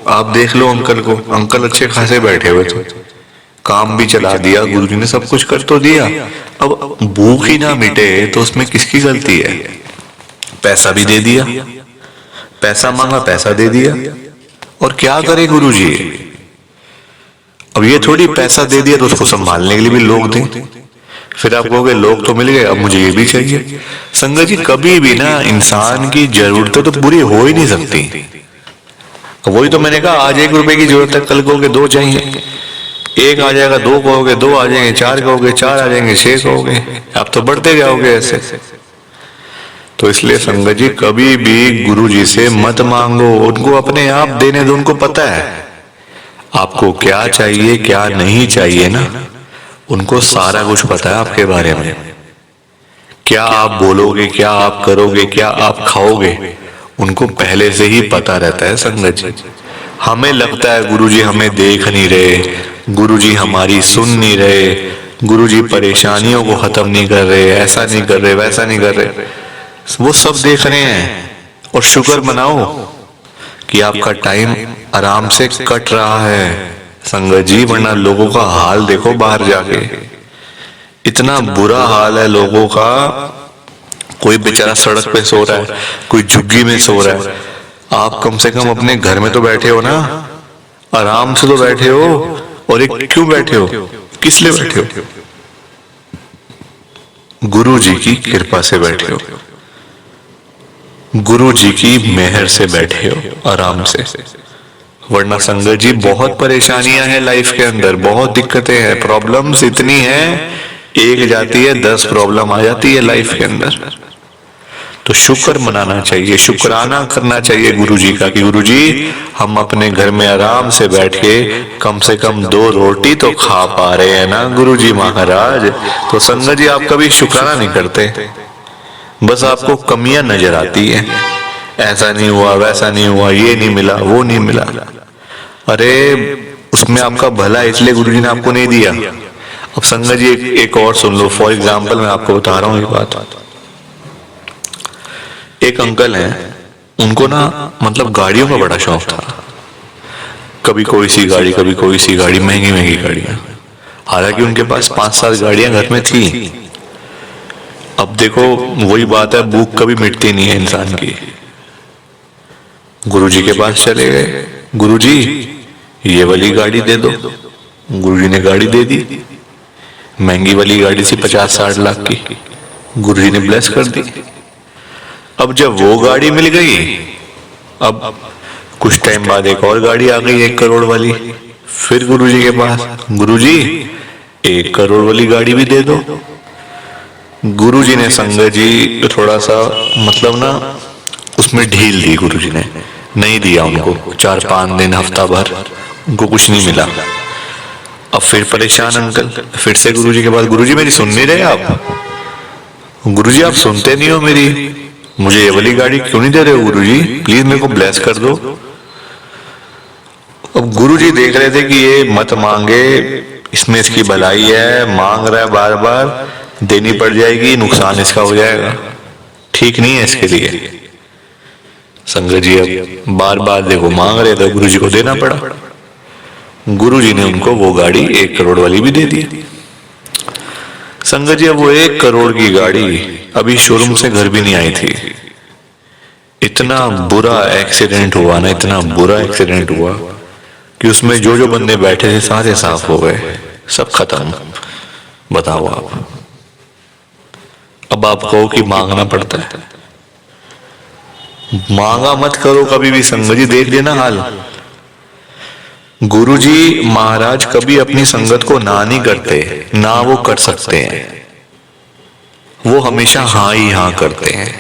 आप देख लो अंकल को, अंकल अच्छे खासे बैठे हुए थे, काम भी चला दिया गुरुजी ने, सब कुछ कर तो दिया, अब भूख ही ना मिटे तो उसमें किसकी गलती है? पैसा भी दे दिया, पैसा मांगा पैसा दे दिया, और क्या करे गुरुजी? अब ये थोड़ी पैसा दे दिया तो उसको संभालने के लिए भी लोग दें, फिर आप कहोगे लोग तो मिल गए अब मुझे ये भी चाहिए। संगत जी कभी भी ना इंसान की जरूरतें तो पूरी हो ही नहीं सकती। वही तो मैंने कहा, आज 1 रुपए की जरूरत है, कल कहोगे 2 चाहिए, 1 आ जाएगा, 2 कहोगे, 2 आ जाएंगे, 4 कहोगे, 4 आ जाएंगे, 6 कहोगे, आप तो बढ़ते जाओगे ऐसे। तो इसलिए संगत जी कभी भी गुरु जी से मत मांगो, उनको अपने आप देने दो। उनको पता है आपको क्या चाहिए क्या नहीं चाहिए ना, उनको सारा कुछ पता है आपके बारे में। क्या आप बोलोगे, क्या आप करोगे, क्या आप खाओगे, उनको पहले से ही पता रहता है संगत जी। हमें लगता है गुरुजी हमें देख नहीं रहे, गुरुजी हमारी सुन नहीं रहे, गुरुजी परेशानियों को खत्म नहीं कर रहे, ऐसा नहीं कर रहे, वैसा नहीं कर रहे। वो सब देख रहे हैं, और शुक्र मनाओ कि आपका टाइम आराम से कट रहा है संगत जी। वरना लोगों का हाल देखो बाहर जाके, इतना बुरा हाल है लोगों का। कोई बेचारा सड़क पे सो रहा है, कोई झुग्गी में सो रहा है, आप कम से कम अपने घर में तो बैठे हो ना, आराम से तो बैठे हो। और एक क्यों बैठे हो, किस लिए बैठे हो? गुरु जी की कृपा से बैठे हो, गुरु जी की मेहर से बैठे हो आराम से। वरना संगत जी बहुत परेशानियां हैं लाइफ के अंदर, बहुत दिक्कतें हैं, प्रॉब्लम्स इतनी हैं, एक जाती है 10 प्रॉब्लम आ जाती है लाइफ के अंदर। तो शुक्र मनाना चाहिए, शुक्राना करना चाहिए गुरु जी का कि गुरु जी हम अपने घर में आराम से बैठ के कम से कम 2 रोटी तो खा पा रहे हैं ना गुरु जी महाराज। तो संगत जी आप कभी शुक्राना नहीं करते, बस आपको कमियां नजर आती है, ऐसा नहीं हुआ, वैसा नहीं हुआ, ये नहीं मिला, वो नहीं मिला। अरे उसमें आपका भला इसलिए गुरु जी ने आपको नहीं दिया। अब संगत जी एक और सुन लो, फॉर एग्जाम्पल मैं आपको बता रहा हूँ ये बात। एक अंकल हैं, उनको ना मतलब गाड़ियों का बड़ा शौक था, कभी कोई सी गाड़ी, कभी कोई सी गाड़ी, महंगी महंगी गाड़ियां। हालांकि उनके पास 5-7 गाड़ियां घर में थी। अब देखो वही बात है, भूख कभी मिटती नहीं है इंसान की। गुरुजी के पास चले गए, गुरुजी ये वाली गाड़ी दे दो। गुरुजी ने गाड़ी दे दी, महंगी वाली गाड़ी थी 50-60 लाख की, गुरुजी ने ब्लेस कर दी। अब जब वो गाड़ी मिल गई, अब कुछ टाइम बाद एक और गाड़ी आ गई 1 करोड़ वाली, फिर गुरुजी के पास, गुरुजी 1 करोड़ वाली गाड़ी भी दे दो। गुरुजी ने संगत जी थोड़ा सा मतलब ना उसमें ढील दी, गुरुजी ने नहीं दिया उनको। 4-5 दिन, हफ्ता भर उनको कुछ नहीं मिला। अब फिर परेशान अंकल, फिर से गुरुजी के पास, गुरुजी मेरी सुन नहीं रहे आप, गुरुजी आप सुनते नहीं हो मेरी, मुझे ये वाली गाड़ी क्यों नहीं दे रहे हो गुरुजी, प्लीज मेरे को ब्लेस कर दो। अब गुरुजी देख रहे थे कि ये मत मांगे, इसमें इसकी भलाई है, मांग रहा है बार बार, देनी पड़ जाएगी, नुकसान इसका हो जाएगा, ठीक नहीं है इसके लिए। संगत जी अब बार बार देखो मांग रहे थे, गुरुजी को देना पड़ा। गुरुजी ने उनको वो गाड़ी 1 करोड़ वाली भी दे दी। संगत जी अब वो 1 करोड़ की गाड़ी अभी शोरूम से घर भी नहीं आई थी। इतना बुरा एक्सीडेंट हुआ ना, इतना बुरा एक्सीडेंट हुआ कि उसमें जो जो बंदे बैठे थे सारे साफ हो गए, सब खत्म। बताओ आप, अब आप कहो कि मांगना पड़ता है, मांगा मत करो कभी भी संगत जी, देख लेना हाल। गुरुजी महाराज कभी अपनी संगत को ना नहीं करते, ना वो कर सकते हैं, वो हमेशा हाँ ही हाँ करते हैं।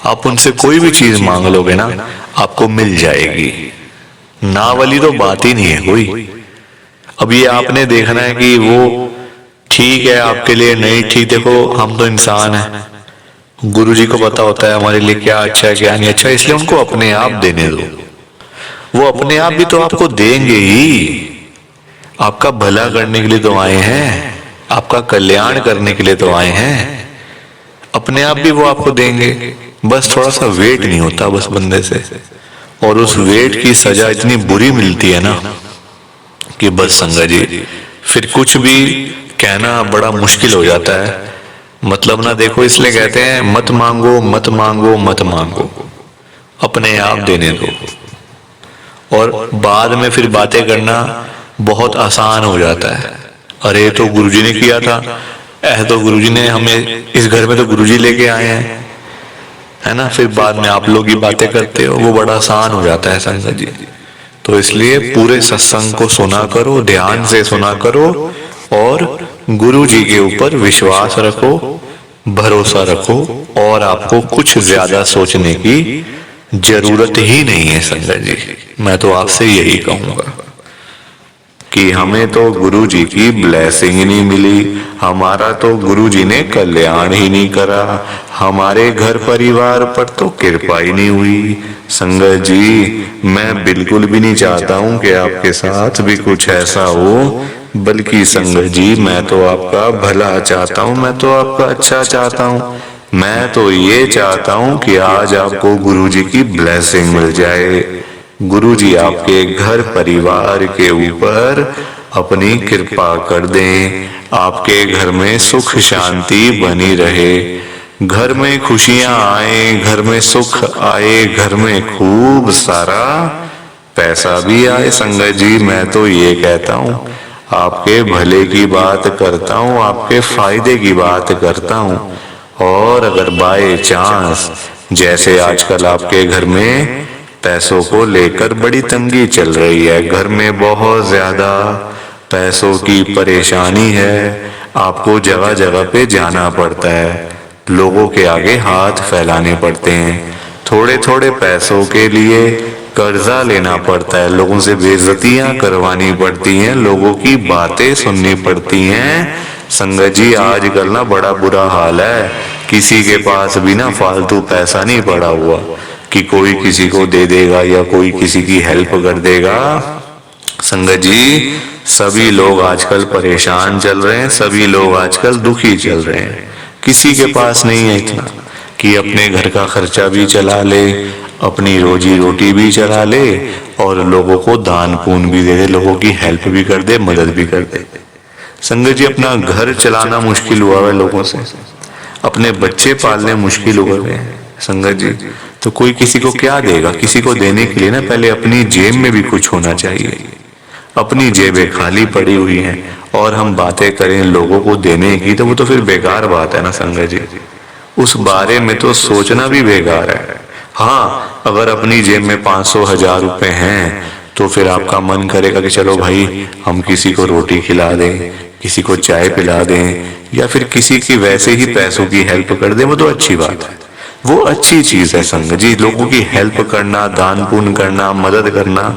आप उनसे कोई भी चीज मांग लोगे ना आपको मिल जाएगी, ना वाली तो बात ही नहीं है कोई। अब ये आपने देखना है कि वो ठीक है आपके लिए, नहीं ठीक। देखो हम तो इंसान हैं, गुरुजी को पता होता है हमारे लिए क्या अच्छा है क्या नहीं अच्छा, इसलिए उनको अपने आप देने दो, वो अपने आप भी तो आपको देंगे ही। आपका भला करने के लिए तो आए हैं, आपका कल्याण करने के लिए तो आए हैं। अपने आप भी वो आपको देंगे, बस थोड़ा सा वेट नहीं होता बस बंदे से, और उस वेट की सजा इतनी बुरी मिलती है ना कि बस संगत जी फिर कुछ भी कहना बड़ा मुश्किल हो जाता है। मतलब ना देखो, इसलिए कहते हैं मत मांगो मत मांगो मत मांगो, अपने आप देने दो। और बाद में फिर बातें करना बहुत आसान हो जाता है। अरे तो गुरुजी ने किया था, तो गुरुजी ने हमें इस घर में तो गुरुजी लेके आए हैं, है ना। फिर बाद में आप लोग ही बातें करते हो, वो बड़ा आसान हो जाता है संगत जी। तो इसलिए पूरे सत्संग को सुना करो, ध्यान से सुना करो, और गुरु जी के ऊपर विश्वास रखो, भरोसा रखो, और आपको कुछ ज्यादा सोचने की जरूरत ही नहीं है संगत जी। मैं तो आपसे यही कहूंगा कि हमें तो गुरु जी की ब्लेसिंग ही नहीं मिली, हमारा तो गुरु जी ने कल्याण ही नहीं करा, हमारे घर परिवार पर तो कृपा ही नहीं हुई। संगत जी, मैं बिल्कुल भी नहीं चाहता हूं कि आपके साथ भी कुछ ऐसा हो, बल्कि संगत जी मैं तो आपका भला चाहता हूं, मैं तो आपका अच्छा चाहता हूं। मैं तो ये चाहता हूं कि आज आपको गुरु जी की ब्लेसिंग मिल जाए, गुरु जी आपके घर परिवार के ऊपर अपनी कृपा कर दें, आपके घर में सुख शांति बनी रहे, घर में खुशियां आए, घर में सुख आए, घर में खूब सारा पैसा भी आए। संगत जी मैं तो ये कहता हूँ, आपके भले की बात करता हूँ, आपके फायदे की बात करता हूँ। और अगर बाय चांस जैसे आजकल आपके घर में पैसों को लेकर बड़ी तंगी चल रही है, घर में बहुत ज्यादा पैसों की परेशानी है, आपको जगह जगह पे जाना पड़ता है, लोगों के आगे हाथ फैलाने पड़ते हैं, थोड़े थोड़े पैसों के लिए कर्जा लेना पड़ता है, लोगों से बेइज्जतियां करवानी पड़ती हैं, लोगों की बातें सुननी पड़ती हैं। संगत जी आजकल ना बड़ा बुरा हाल है, किसी के पास भी ना फालतू पैसा नहीं पड़ा हुआ कि कोई किसी को दे देगा या कोई किसी की हेल्प कर देगा। संगत जी सभी लोग आजकल परेशान चल रहे हैं, सभी लोग आजकल दुखी चल रहे हैं, किसी के पास नहीं है इतना कि अपने घर का खर्चा भी चला ले, अपनी रोजी रोटी भी चला ले, और लोगों को दान पुण्य भी दे दे, लोगों की हेल्प भी कर दे, मदद भी कर दे। संगत जी अपना घर चलाना मुश्किल हुआ है लोगों से, अपने बच्चे पालने मुश्किल हुए हैं संगत जी। तो कोई किसी को क्या देगा? किसी को देने के लिए ना पहले अपनी जेब में भी कुछ होना चाहिए। अपनी जेबें खाली पड़ी हुई हैं और हम बातें करें लोगों को देने की, तो वो तो फिर बेकार बात है ना संगत जी। उस बारे में तो सोचना भी बेकार है। हाँ, अगर अपनी जेब में 500-1000 रुपए हैं तो फिर आपका मन करेगा कि चलो भाई हम किसी को रोटी खिला दें, किसी को चाय पिला दें, या फिर किसी की वैसे ही पैसों की हेल्प कर दें, वो तो अच्छी बात है, वो अच्छी चीज है संगत जी। लोगों की हेल्प करना, दान पुण्य करना, मदद करना,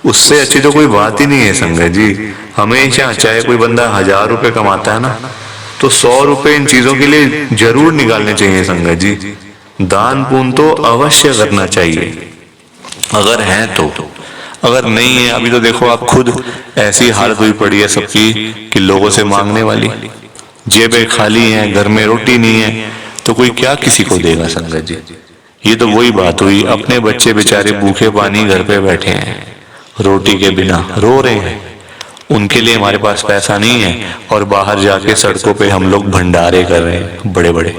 उससे अच्छी तो कोई बात ही नहीं है संगत जी। हमेशा चाहे कोई बंदा 1000 रुपए कमाता है ना, तो 100 रुपए इन चीजों के लिए जरूर निकालने चाहिए संगत जी। दान पुण्य तो अवश्य करना चाहिए अगर है तो। अगर नहीं है, अभी तो देखो आप खुद ऐसी हालत हुई पड़ी है सबकी कि लोगों से मांगने वाली, जेबें खाली हैं, घर में रोटी नहीं है, तो कोई क्या किसी को देगा संगत जी। ये तो वही बात हुई, अपने बच्चे बेचारे भूखे पानी घर पे बैठे हैं, रोटी के बिना रो रहे हैं, उनके लिए हमारे पास पैसा नहीं है, और बाहर जाके सड़कों पे हम लोग भंडारे कर रहे हैं बड़े बड़े।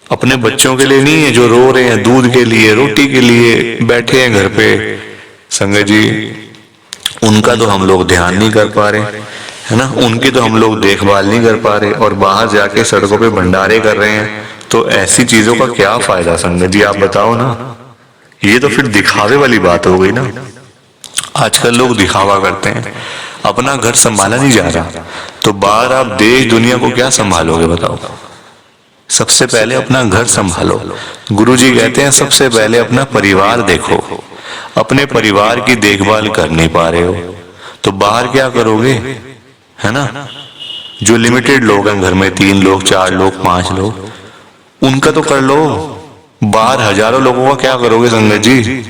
अपने बच्चों के लिए नहीं है जो रो रहे हैं, दूध के लिए, रोटी के लिए बैठे हैं घर पे संगत जी, उनका तो हम लोग ध्यान नहीं कर पा रहे, है ना, उनकी तो हम लोग देखभाल नहीं कर पा रहे, और बाहर जाके सड़कों पे भंडारे कर रहे हैं। तो ऐसी चीजों का क्या फायदा संगत जी, आप बताओ ना। ये तो फिर दिखावे वाली बात हो गई ना। आजकल लोग दिखावा करते हैं, अपना घर संभाला नहीं जा रहा, तो बाहर आप देश दुनिया को क्या संभालोगे बताओ। सबसे पहले अपना घर संभालो। गुरुजी कहते हैं सबसे पहले अपना परिवार देखो। अपने परिवार की देखभाल कर नहीं पा रहे हो तो बाहर क्या करोगे, है ना। जो लिमिटेड लोग हैं घर में, 3 लोग, 4 लोग, 5 लोग, उनका तो कर लो। बाहर हजारों लोगों का क्या करोगे संगत जी।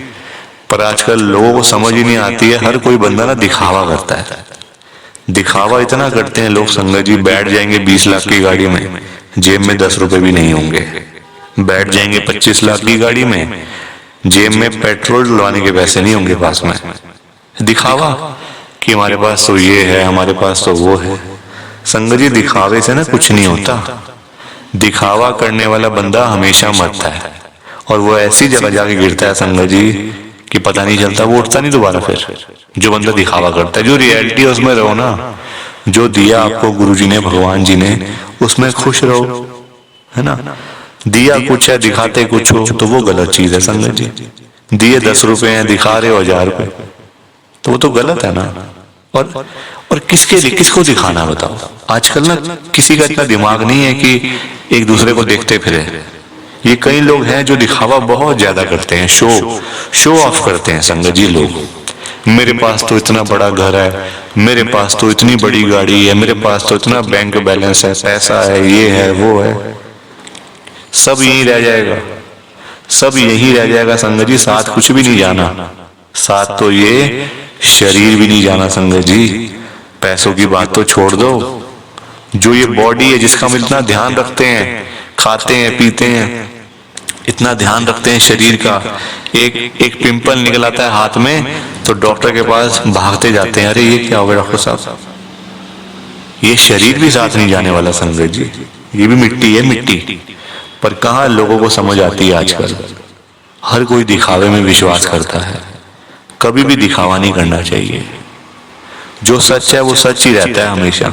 पर आजकल लोगों को समझ ही नहीं आती है, हर कोई बंदा ना दिखावा करता है। दिखावा इतना करते हैं लोग संगत जी, बैठ जाएंगे 20 लाख की गाड़ी में, जेब में 10 रुपए भी नहीं होंगे। बैठ जाएंगे 25 लाख की गाड़ी में, जेब में पेट्रोल डलवाने के पैसे नहीं होंगे पास में। दिखावा कि हमारे पास तो ये है, हमारे पास तो वो है। संगत जी दिखावे से ना कुछ नहीं होता। दिखावा करने वाला बंदा हमेशा मरता है, और वो ऐसी जगह जाके गिरता है संगत जी कि पता नहीं चलता, वो उठता नहीं दोबारा फिर। जो बंदा दिखावा करता है, जो रियलिटी है उसमें रहो ना। जो दिया आपको गुरुजी ने, भगवान जी ने, उसमें खुश रहो, है ना। दिया कुछ है, दिखाते कुछ हो, तो वो गलत चीज है संगत जी। दिए 10 रुपए हैं, दिखा रहे हो 1000 रुपए, तो वो तो गलत है ना। और किसके लिए, किसको दिखाना बताओ। आजकल ना किसी का इतना दिमाग नहीं है कि एक दूसरे को देखते फिरे। ये कई लोग हैं जो दिखावा बहुत ज्यादा करते हैं, शो ऑफ करते हैं संगत जी लोग। मेरे पास तो इतना बड़ा घर है, मेरे पास तो इतनी बड़ी गाड़ी है, मेरे पास तो इतना बैंक बैलेंस है, पैसा है, ये है वो है। सब यही रह जाएगा, सब यही रह जाएगा संगत जी। साथ कुछ भी नहीं जाना, साथ तो ये शरीर भी नहीं जाना संगत जी। पैसों की बात तो छोड़ दो, जो ये बॉडी है जिसका हम इतना ध्यान रखते हैं, खाते हैं पीते हैं, इतना ध्यान रखते हैं शरीर का, एक पिंपल निकल आता है हाथ में तो डॉक्टर के पास भागते जाते हैं, अरे ये क्या हो गया डॉक्टर साहब। ये शरीर भी साथ नहीं जाने वाला संगत जी, ये भी मिट्टी है, मिट्टी। पर कहाँ लोगों को समझ आती है आजकल। हर कोई दिखावे में विश्वास करता है, कभी भी दिखावा नहीं करना चाहिए। जो सच है वो सच ही रहता है हमेशा,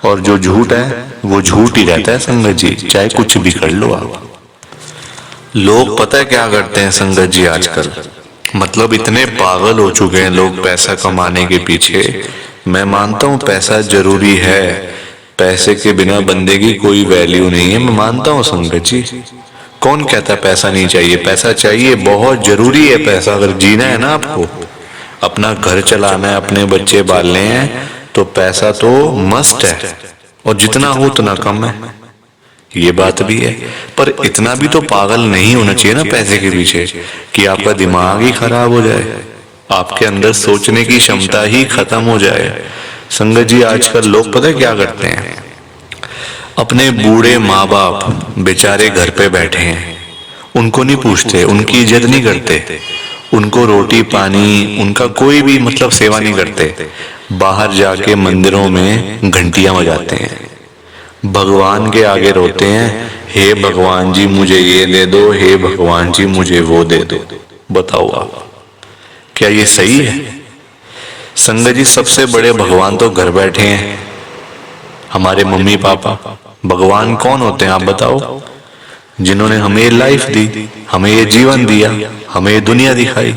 और जो झूठ है वो झूठ ही रहता है संगत जी, चाहे कुछ भी कर लो आप। लोग पता है क्या करते हैं संगत जी आजकल, मतलब इतने पागल हो चुके हैं लोग पैसा कमाने के पीछे। मैं मानता हूँ पैसा जरूरी है, पैसे के बिना बंदे की कोई वैल्यू नहीं है, मैं मानता हूँ संगत जी। कौन कहता है पैसा नहीं चाहिए, पैसा चाहिए, बहुत जरूरी है पैसा। अगर जीना है ना आपको, अपना घर चलाना है, अपने बच्चे पालने हैं, तो पैसा तो मस्ट है, और जितना हो उतना कम है, ये बात भी है। पर इतना भी तो पागल नहीं होना चाहिए ना पैसे के पीछे कि आपका दिमाग ही खराब हो जाए, आपके अंदर सोचने की क्षमता ही खत्म हो जाए। संगत जी आजकल लोग पता है क्या करते हैं, अपने बूढ़े माँ बाप बेचारे घर पे बैठे हैं, उनको नहीं पूछते, उनकी इज्जत नहीं करते, उनको रोटी पानी, उनका कोई भी मतलब सेवा नहीं करते। बाहर जाके मंदिरों में घंटियां बजाते हैं, भगवान के आगे रोते हैं, हे भगवान जी मुझे ये दे दो, हे भगवान जी मुझे वो दे दो। बताओ आप, क्या ये सही है? संगत जी सबसे बड़े भगवान तो घर बैठे हैं, हमारे मम्मी पापा। भगवान कौन होते हैं आप बताओ? जिन्होंने हमें लाइफ दी, हमें ये जीवन दिया, हमें ये दुनिया दिखाई,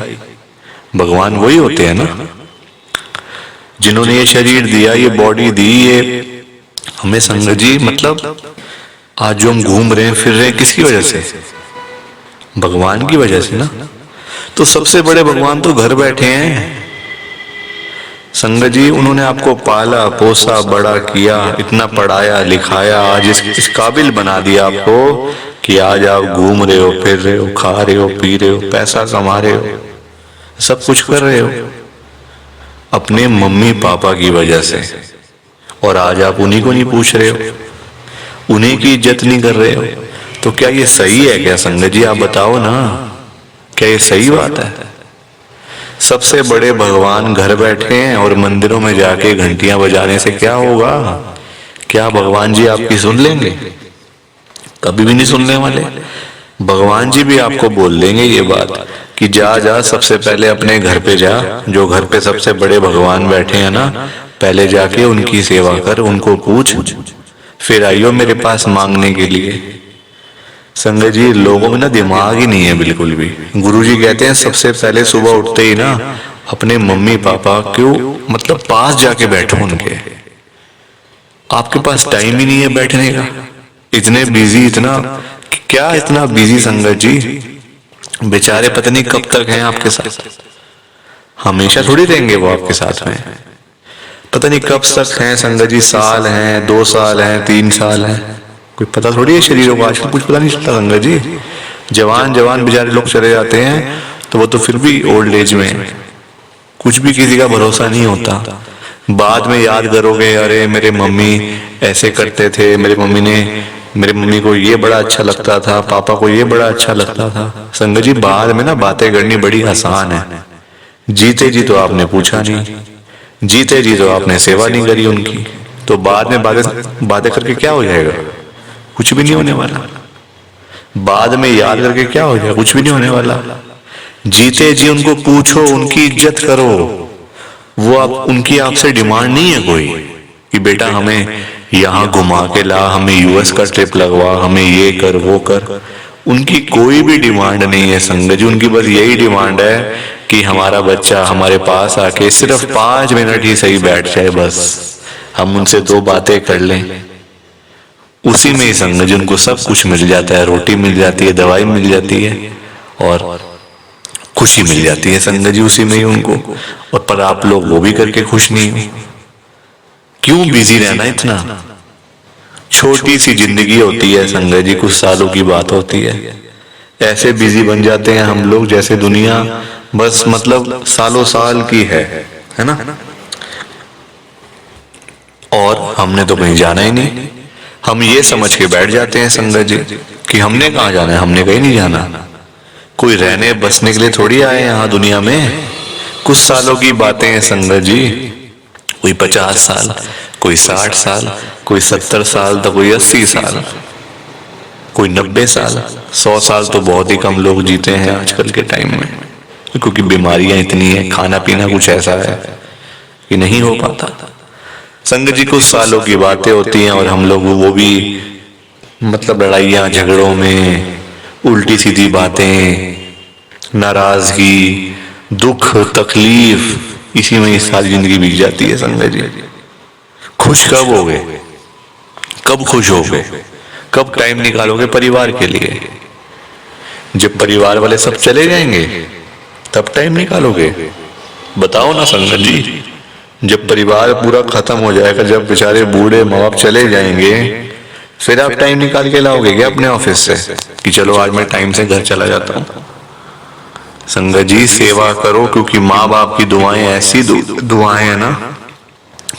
भगवान वही होते हैं ना। जिन्होंने ये शरीर दिया, ये बॉडी दी, ये हमें संगत जी मतलब आज जो हम घूम रहे हैं फिर रहे हैं, किसकी वजह से? भगवान की वजह से ना। तो सबसे बड़े भगवान तो घर बैठे हैं संगत जी। उन्होंने आपको पाला पोसा बड़ा किया, इतना पढ़ाया लिखाया, आज इस काबिल बना दिया आपको कि आज आप घूम रहे हो, फिर रहे हो, खा रहे हो, पी रहे हो, पैसा कमा रहे हो, सब कुछ कर रहे हो अपने मम्मी पापा की वजह से। और आज आप उन्हीं को नहीं पूछ रहे हो, उन्हीं की इज्जत नहीं कर रहे हो। तो क्या ये सही है क्या संगत जी? आप बताओ ना, क्या ये सही बात है? सबसे बड़े भगवान घर बैठे हैं और मंदिरों में जाके घंटियां बजाने से क्या होगा? क्या भगवान जी आपकी सुन लेंगे? कभी भी नहीं सुनने वाले। भगवान जी भी आपको बोल देंगे ये बात कि जा जा सबसे पहले अपने घर पे जा, जो घर पे सबसे बड़े भगवान बैठे हैं ना, पहले जाके उनकी सेवा कर, उनको पूछ, फिर आइयो मेरे पास मांगने के लिए। संगत जी लोगों में ना दिमाग ही नहीं है बिल्कुल भी। गुरुजी कहते हैं सबसे पहले सुबह उठते ही ना अपने मम्मी पापा क्यों मतलब पास जाके बैठो उनके। आपके पास टाइम ही नहीं है बैठने का, इतने बिजी, इतना क्या इतना बिजी संगत जी, बेचारे पता नहीं कब तक हैं आपके साथ, हमेशा थोड़ी रहेंगे वो आपके साथ में, पता नहीं कब तक हैं संगत जी, साल हैं, 2 साल हैं, 3 साल हैं, कोई पता थोड़ी है शरीरों को। आजकल कुछ पता नहीं चलता संगत जी। जवान जवान बेचारे लोग चले जाते हैं तो वो तो फिर भी ओल्ड एज में है। कुछ भी किसी का भरोसा नहीं होता। बाद में याद करोगे, अरे मेरे मम्मी ऐसे करते थे, मेरे मम्मी को ये बड़ा अच्छा लगता था, पापा को ये बड़ा अच्छा लगता था। संगत जी बाद में ना बातें करनी बड़ी आसान है। जीते जी तो आपने पूछा नहीं, जीते जी तो आपने सेवा नहीं करी उनकी, तो बाद में बातें करके क्या हो जाएगा? कुछ भी नहीं होने वाला। बाद में याद करके क्या हो जाएगा? कुछ भी नहीं होने वाला। जीते जी उनको पूछो, उनकी इज्जत करो। वो आप उनकी आपसे डिमांड नहीं है कोई कि बेटा हमें यहाँ घुमा के ला, हमें यूएस का ट्रिप लगवा, हमें ये कर वो कर। उनकी कोई भी डिमांड नहीं है संगत जी। उनकी बस यही डिमांड है कि हमारा बच्चा हमारे पास आके सिर्फ 5 मिनट ही सही बैठ जाए, बस हम उनसे 2 बातें कर लें। उसी में ही संगत जी उनको सब कुछ मिल जाता है। रोटी मिल जाती है, दवाई मिल जाती है और खुशी मिल जाती है संगत जी उसी में ही उनको। और पर आप लोग वो भी करके खुश नहीं हो। क्यों बिजी रहना इतना? छोटी सी जिंदगी होती है संगत जी, कुछ सालों की बात होती है। ऐसे बिजी बन जाते हैं हम लोग जैसे दुनिया बस मतलब सालों साल की है ना। और हमने तो कहीं जाना ही नहीं। हम ये समझ के बैठ जाते हैं संगत जी कि हमने कहाँ जाना है, हमने कहीं नहीं जाना। कोई रहने बसने के लिए थोड़ी आए यहाँ दुनिया में। कुछ सालों की बातें हैं संगत जी। कोई 50 साल, कोई 60 साल, कोई 70 साल, तो कोई 80 साल, कोई 90 साल। 100 साल तो बहुत ही कम लोग जीते हैं आजकल के टाइम में, क्योंकि बीमारियां इतनी है, खाना पीना कुछ ऐसा है कि नहीं हो पाता। संगत जी कुछ सालों की बातें होती हैं और हम लोग वो भी मतलब लड़ाइयां झगड़ों में, उल्टी सीधी बातें, नाराजगी, दुख, तकलीफ, इसी में सारी जिंदगी बीत जाती है संगत जी। खुश कब होगे? कब खुश होगे? कब टाइम निकालोगे परिवार के लिए? जब परिवार वाले सब चले जाएंगे तब टाइम निकालोगे? बताओ ना संगत जी। जब परिवार पूरा खत्म हो जाएगा, जब बेचारे बूढ़े माँ बाप चले जाएंगे, फिर आप टाइम निकाल के लाओगे क्या अपने ऑफिस से कि चलो आज मैं टाइम से घर चला जाता हूँ? संगत जी सेवा करो, क्योंकि माँ बाप की दुआएं ऐसी दुआएं है ना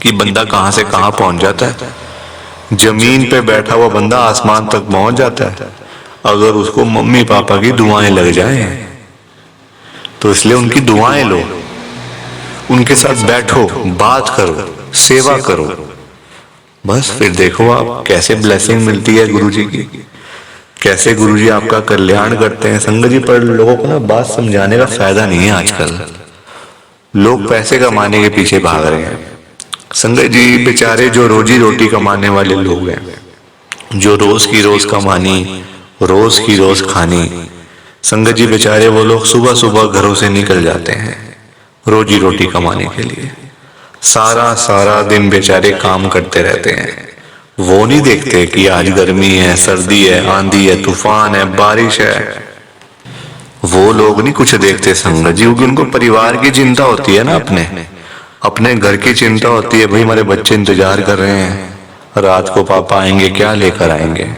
कि बंदा कहां से कहां पहुंच जाता है। जमीन पे बैठा हुआ बंदा आसमान तक पहुंच जाता है अगर उसको मम्मी पापा की दुआएं लग जाएं। तो इसलिए उनकी दुआएं लो, उनके साथ बैठो, बात करो, सेवा करो, बस फिर देखो आप कैसे ब्लेसिंग मिलती है गुरुजी की, कैसे गुरुजी आपका कल्याण करते हैं। संगत जी पर लोगों को ना बात समझाने का फायदा नहीं है आजकल। लोग पैसे कमाने के पीछे भाग रहे हैं। संगत जी बेचारे जो रोजी रोटी कमाने वाले लोग हैं, जो रोज की रोज कमानी, रोज की रोज खानी, संगत जी बेचारे वो लोग सुबह सुबह घरों से निकल जाते हैं रोजी रोटी कमाने के लिए। सारा सारा दिन बेचारे काम करते रहते हैं। वो नहीं देखते कि आज गर्मी है, सर्दी है, आंधी है, तूफान है, बारिश है। वो लोग नहीं कुछ देखते संगत जी, क्योंकि उनको परिवार की चिंता होती है ना, अपने घर की चिंता होती है। भाई हमारे बच्चे इंतजार कर रहे हैं, रात को पापा आएंगे, क्या लेकर आएंगे।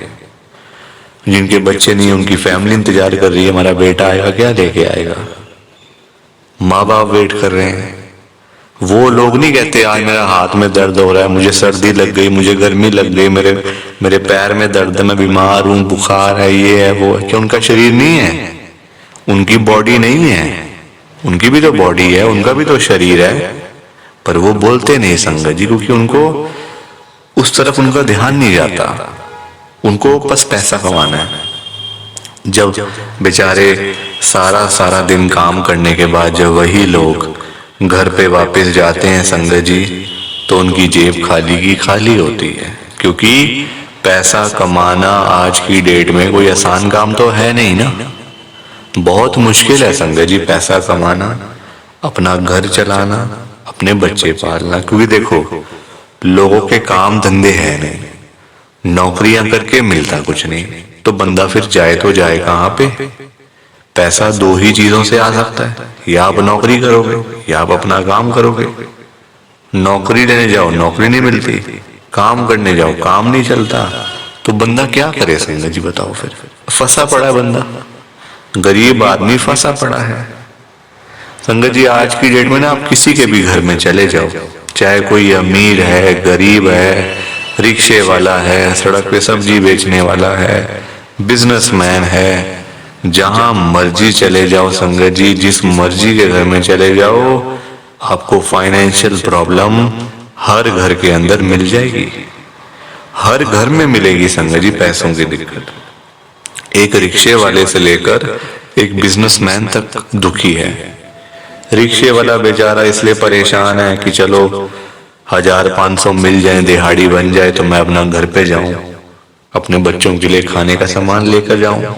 जिनके बच्चे नहीं, उनकी फैमिली इंतजार कर रही है, हमारा बेटा आएगा, क्या लेके आएगा। माँ बाप वेट कर रहे हैं। वो लोग नहीं कहते आज मेरा हाथ में दर्द हो रहा है, मुझे सर्दी लग गई, मुझे गर्मी लग गई, मेरे पैर में दर्द है, मैं बीमार हूँ, बुखार है, ये है वो है। क्या उनका शरीर नहीं है? उनकी बॉडी नहीं है? उनकी भी तो बॉडी है, उनका भी तो शरीर है, पर वो बोलते नहीं संगत जी, क्योंकि उनको उस तरफ उनका ध्यान नहीं जाता। उनको बस पैसा कमाना है। जब बेचारे सारा सारा दिन काम करने के बाद जब वही लोग घर पे वापस जाते हैं संगत जी, तो उनकी जेब खाली की खाली होती है। क्योंकि पैसा कमाना आज की डेट में कोई आसान काम तो है नहीं ना, बहुत मुश्किल है संगत जी पैसा कमाना, अपना घर चलाना, अपने बच्चे पालना। क्योंकि देखो लोगों के काम धंधे है नहीं, नौकरियां करके मिलता कुछ नहीं, तो बंदा फिर जाए तो जाए कहाँ पे। पैसा 2 ही चीजों से आ सकता है, या आप नौकरी करोगे या आप अपना काम करोगे। नौकरी लेने जाओ नौकरी नहीं मिलती, काम करने जाओ काम नहीं चलता, तो बंदा क्या करे संगत जी बताओ। फिर फंसा पड़ा है बंदा, गरीब आदमी फंसा पड़ा है। संगत जी आज की डेट में ना आप किसी के भी घर में चले जाओ, चाहे कोई अमीर है, गरीब है, रिक्शे वाला है, सड़क पे सब्जी बेचने वाला है, बिजनेसमैन है, जहां मर्जी चले जाओ संगत जी, जिस मर्जी के घर में चले जाओ, आपको फाइनेंशियल प्रॉब्लम हर घर के अंदर मिल जाएगी। हर घर में मिलेगी संगत जी पैसों की दिक्कत। एक रिक्शे वाले से लेकर एक बिजनेसमैन तक दुखी है। रिक्शे वाला बेचारा इसलिए परेशान है कि चलो 1500 मिल जाए, दिहाड़ी बन जाए तो मैं अपना घर पे जाऊं, अपने बच्चों के लिए खाने का सामान लेकर जाऊं।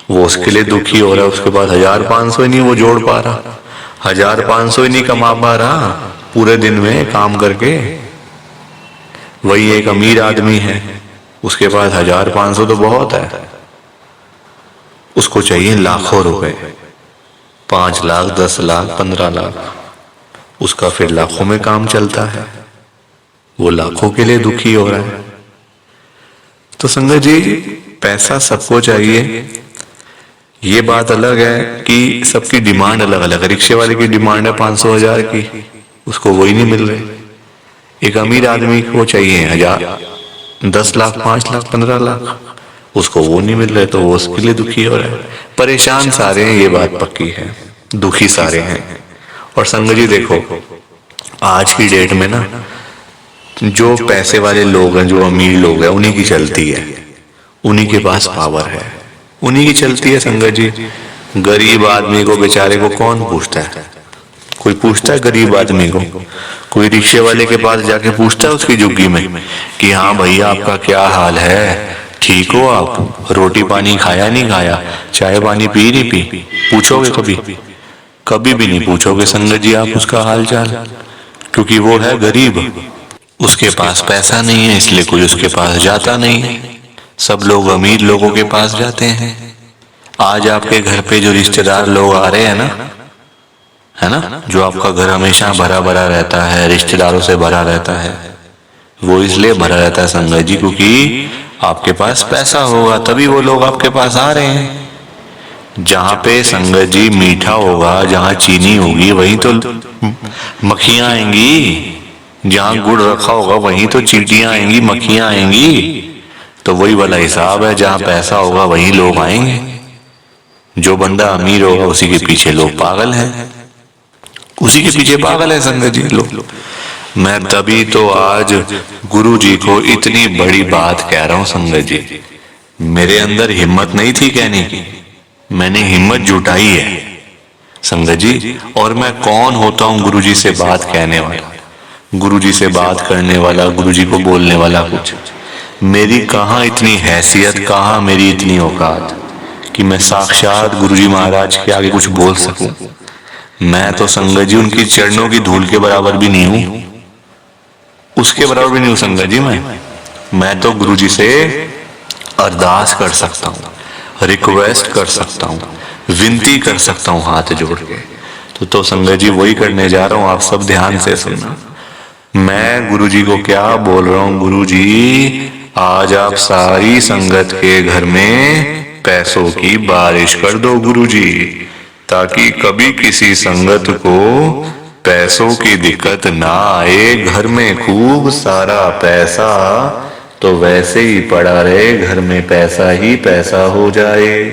वो उसके लिए दुखी हो रहा है, उसके पास 1500 ही नहीं वो जोड़ पा रहा, 1500 ही नहीं कमा पा रहा पूरे दिन में काम करके। वही एक अमीर आदमी है, उसके पास 1500 तो बहुत है, उसको चाहिए लाखों रुपए, 5 लाख, 10 लाख, 15 लाख, उसका फिर लाखों में काम चलता है, वो लाखों के लिए दुखी हो रहा है। तो संगत जी पैसा सबको चाहिए, ये बात अलग है कि सबकी डिमांड अलग अलग है। रिक्शे वाले की डिमांड है 500 हजार की, उसको वही नहीं मिल रही। एक अमीर आदमी को चाहिए 1000, 10 लाख, 5 लाख, 15 लाख, उसको वो नहीं मिल रहे, तो वो उसके लिए दुखी हो रहा है। परेशान सारे हैं, ये बात पक्की है, दुखी सारे हैं। और संगत जी देखो आज की डेट में ना जो पैसे वाले लोग हैं, जो अमीर लोग हैं, उन्हीं की चलती है, उन्हीं के पास पावर है, उन्हीं की चलती है संगत जी। गरीब आदमी को बेचारे को कौन पूछता है? कोई पूछता है गरीब आदमी को? कोई रिक्शे वाले के पास जाके पूछता है उसकी झुग्गी में कि हाँ भैया आपका क्या हाल है, ठीक हो आप, रोटी पानी खाया नहीं खाया, चाय पानी पी नहीं पी? पूछोगे कभी? कभी भी नहीं पूछोगे संगत जी आप उसका हाल चाल, क्योंकि वो है गरीब, उसके पास पैसा नहीं है, इसलिए कोई उसके पास जाता नहीं है। सब लोग अमीर लोगों के पास जाते हैं। आज आपके घर पे जो रिश्तेदार लोग आ रहे हैं ना, है ना, जो आपका घर हमेशा भरा भरा रहता है, रिश्तेदारों से भरा रहता है, वो इसलिए भरा रहता है संगत जी क्योंकि आपके पास पैसा होगा, तभी वो लोग आपके पास आ रहे हैं। जहां पे संगत जी मीठा होगा, जहां चीनी होगी, वहीं तो मक्खियां आएंगी। जहां गुड़ रखा होगा वहीं तो चींटियां आएंगी, मक्खियां आएंगी। तो वही वाला हिसाब है, जहां पैसा होगा वहीं लोग आएंगे। जो बंदा अमीर होगा उसी के पीछे लोग पागल हैं, उसी के पीछे पागल है संगत जी लोग। मैं तभी तो आज गुरु जी को इतनी बड़ी बात कह रहा हूं संगत जी। मेरे अंदर हिम्मत नहीं थी कहने की, मैंने हिम्मत जुटाई है संगत जी। और मैं कौन होता हूं गुरु जी से बात कहने वाला, गुरु जी से बात करने वाला, गुरु जी को बोलने वाला? कुछ मेरी कहाँ इतनी हैसियत, कहाँ मेरी इतनी औकात कि मैं साक्षात गुरु जी महाराज के आगे कुछ बोल सकूं। मैं तो संगत जी उनकी चरणों की धूल के बराबर भी नहीं हूं, उसके बराबर भी नहीं हूं संगत जी। मैं तो गुरु जी से अरदास कर सकता हूं, रिक्वेस्ट कर सकता हूं, विनती कर सकता हूं हाथ जोड़ के। तो संगत जी वही करने जा रहा हूं, आप सब ध्यान से सुनना। मैं गुरु जी को क्या बोल रहा हूं, गुरु जी आज आप सारी संगत के घर में पैसों की बारिश कर दो गुरु जी, ताकि कभी किसी संगत को पैसों की दिक्कत ना आए। घर में खूब सारा पैसा तो वैसे ही पड़ा रहे, घर में पैसा ही पैसा हो जाए।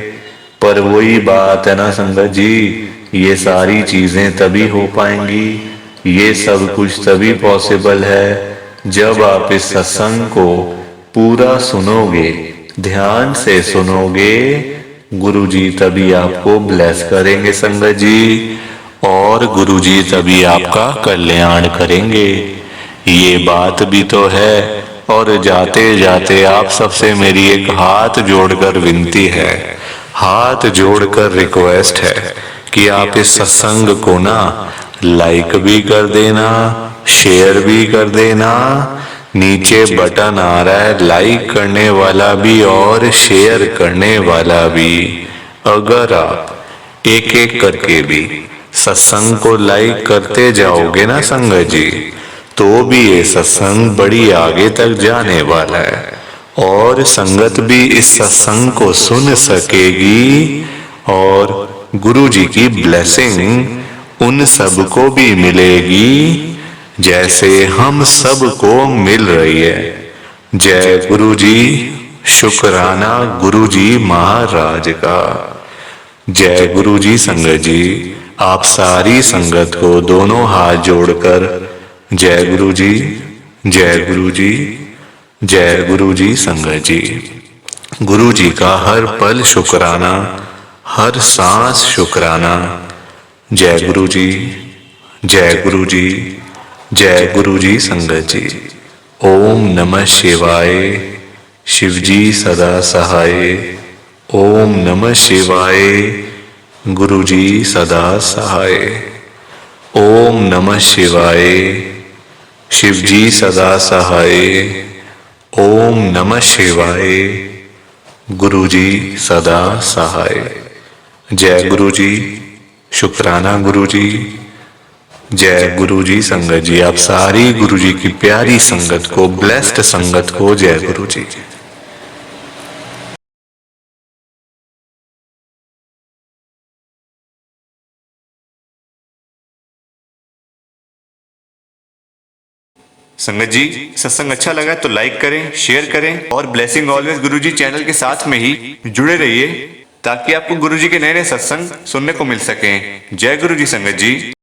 पर वही बात है ना संगत जी, ये सारी चीजें तभी हो पाएंगी, ये सब कुछ तभी पॉसिबल है जब आप इस सत्संग को पूरा सुनोगे, ध्यान से सुनोगे। गुरुजी तभी आपको ब्लेस करेंगे संगत जी, और गुरुजी तभी आपका कल्याण करेंगे। ये बात भी तो है। और जाते जाते आप सबसे मेरी एक हाथ जोड़कर विनती है, हाथ जोड़कर रिक्वेस्ट है कि आप इस सत्संग को ना लाइक भी कर देना, शेयर भी कर देना। नीचे बटन आ रहा है लाइक करने वाला भी और शेयर करने वाला भी। अगर आप एक एक करके भी सत्संग को लाइक करते जाओगे ना संगत जी, तो भी ये सत्संग बड़ी आगे तक जाने वाला है और संगत भी इस सत्संग को सुन सकेगी और गुरु जी की ब्लेसिंग उन सबको भी मिलेगी जैसे हम सबको मिल रही है। जय गुरु जी। शुक्राना गुरु जी महाराज का। जय गुरु जी संगत जी। आप सारी संगत को दोनों हाथ जोड़कर जय गुरु जी, जय गुरु जी, जय गुरु जी संगत जी। गुरु जी का हर पल शुक्राना, हर सांस शुक्राना। जय गुरु जी, जय गुरु जी, जय गुरु जी संगत जी। ओम नमः शिवाय। शिव जी सदा सहाय। ओम नमः शिवाय। गुरु जी सदा सहाय। ओम नमः शिवाय। शिव जी सदा सहाय। ओम नमः शिवाय। गुरु जी सदा सहाय। जय गुरु जी। शुक्राना गुरु जी। जय गुरु जी संगत जी। आप सारी गुरु जी की प्यारी संगत को, ब्लेस्ड संगत को जय गुरु जी। संगत जी, सत्संग अच्छा लगा तो लाइक करें, शेयर करें और ब्लेसिंग ऑलवेज गुरुजी चैनल के साथ में ही जुड़े रहिए ताकि आपको गुरुजी के नए नए सत्संग सुनने को मिल सकें। जय गुरु जी संगत जी।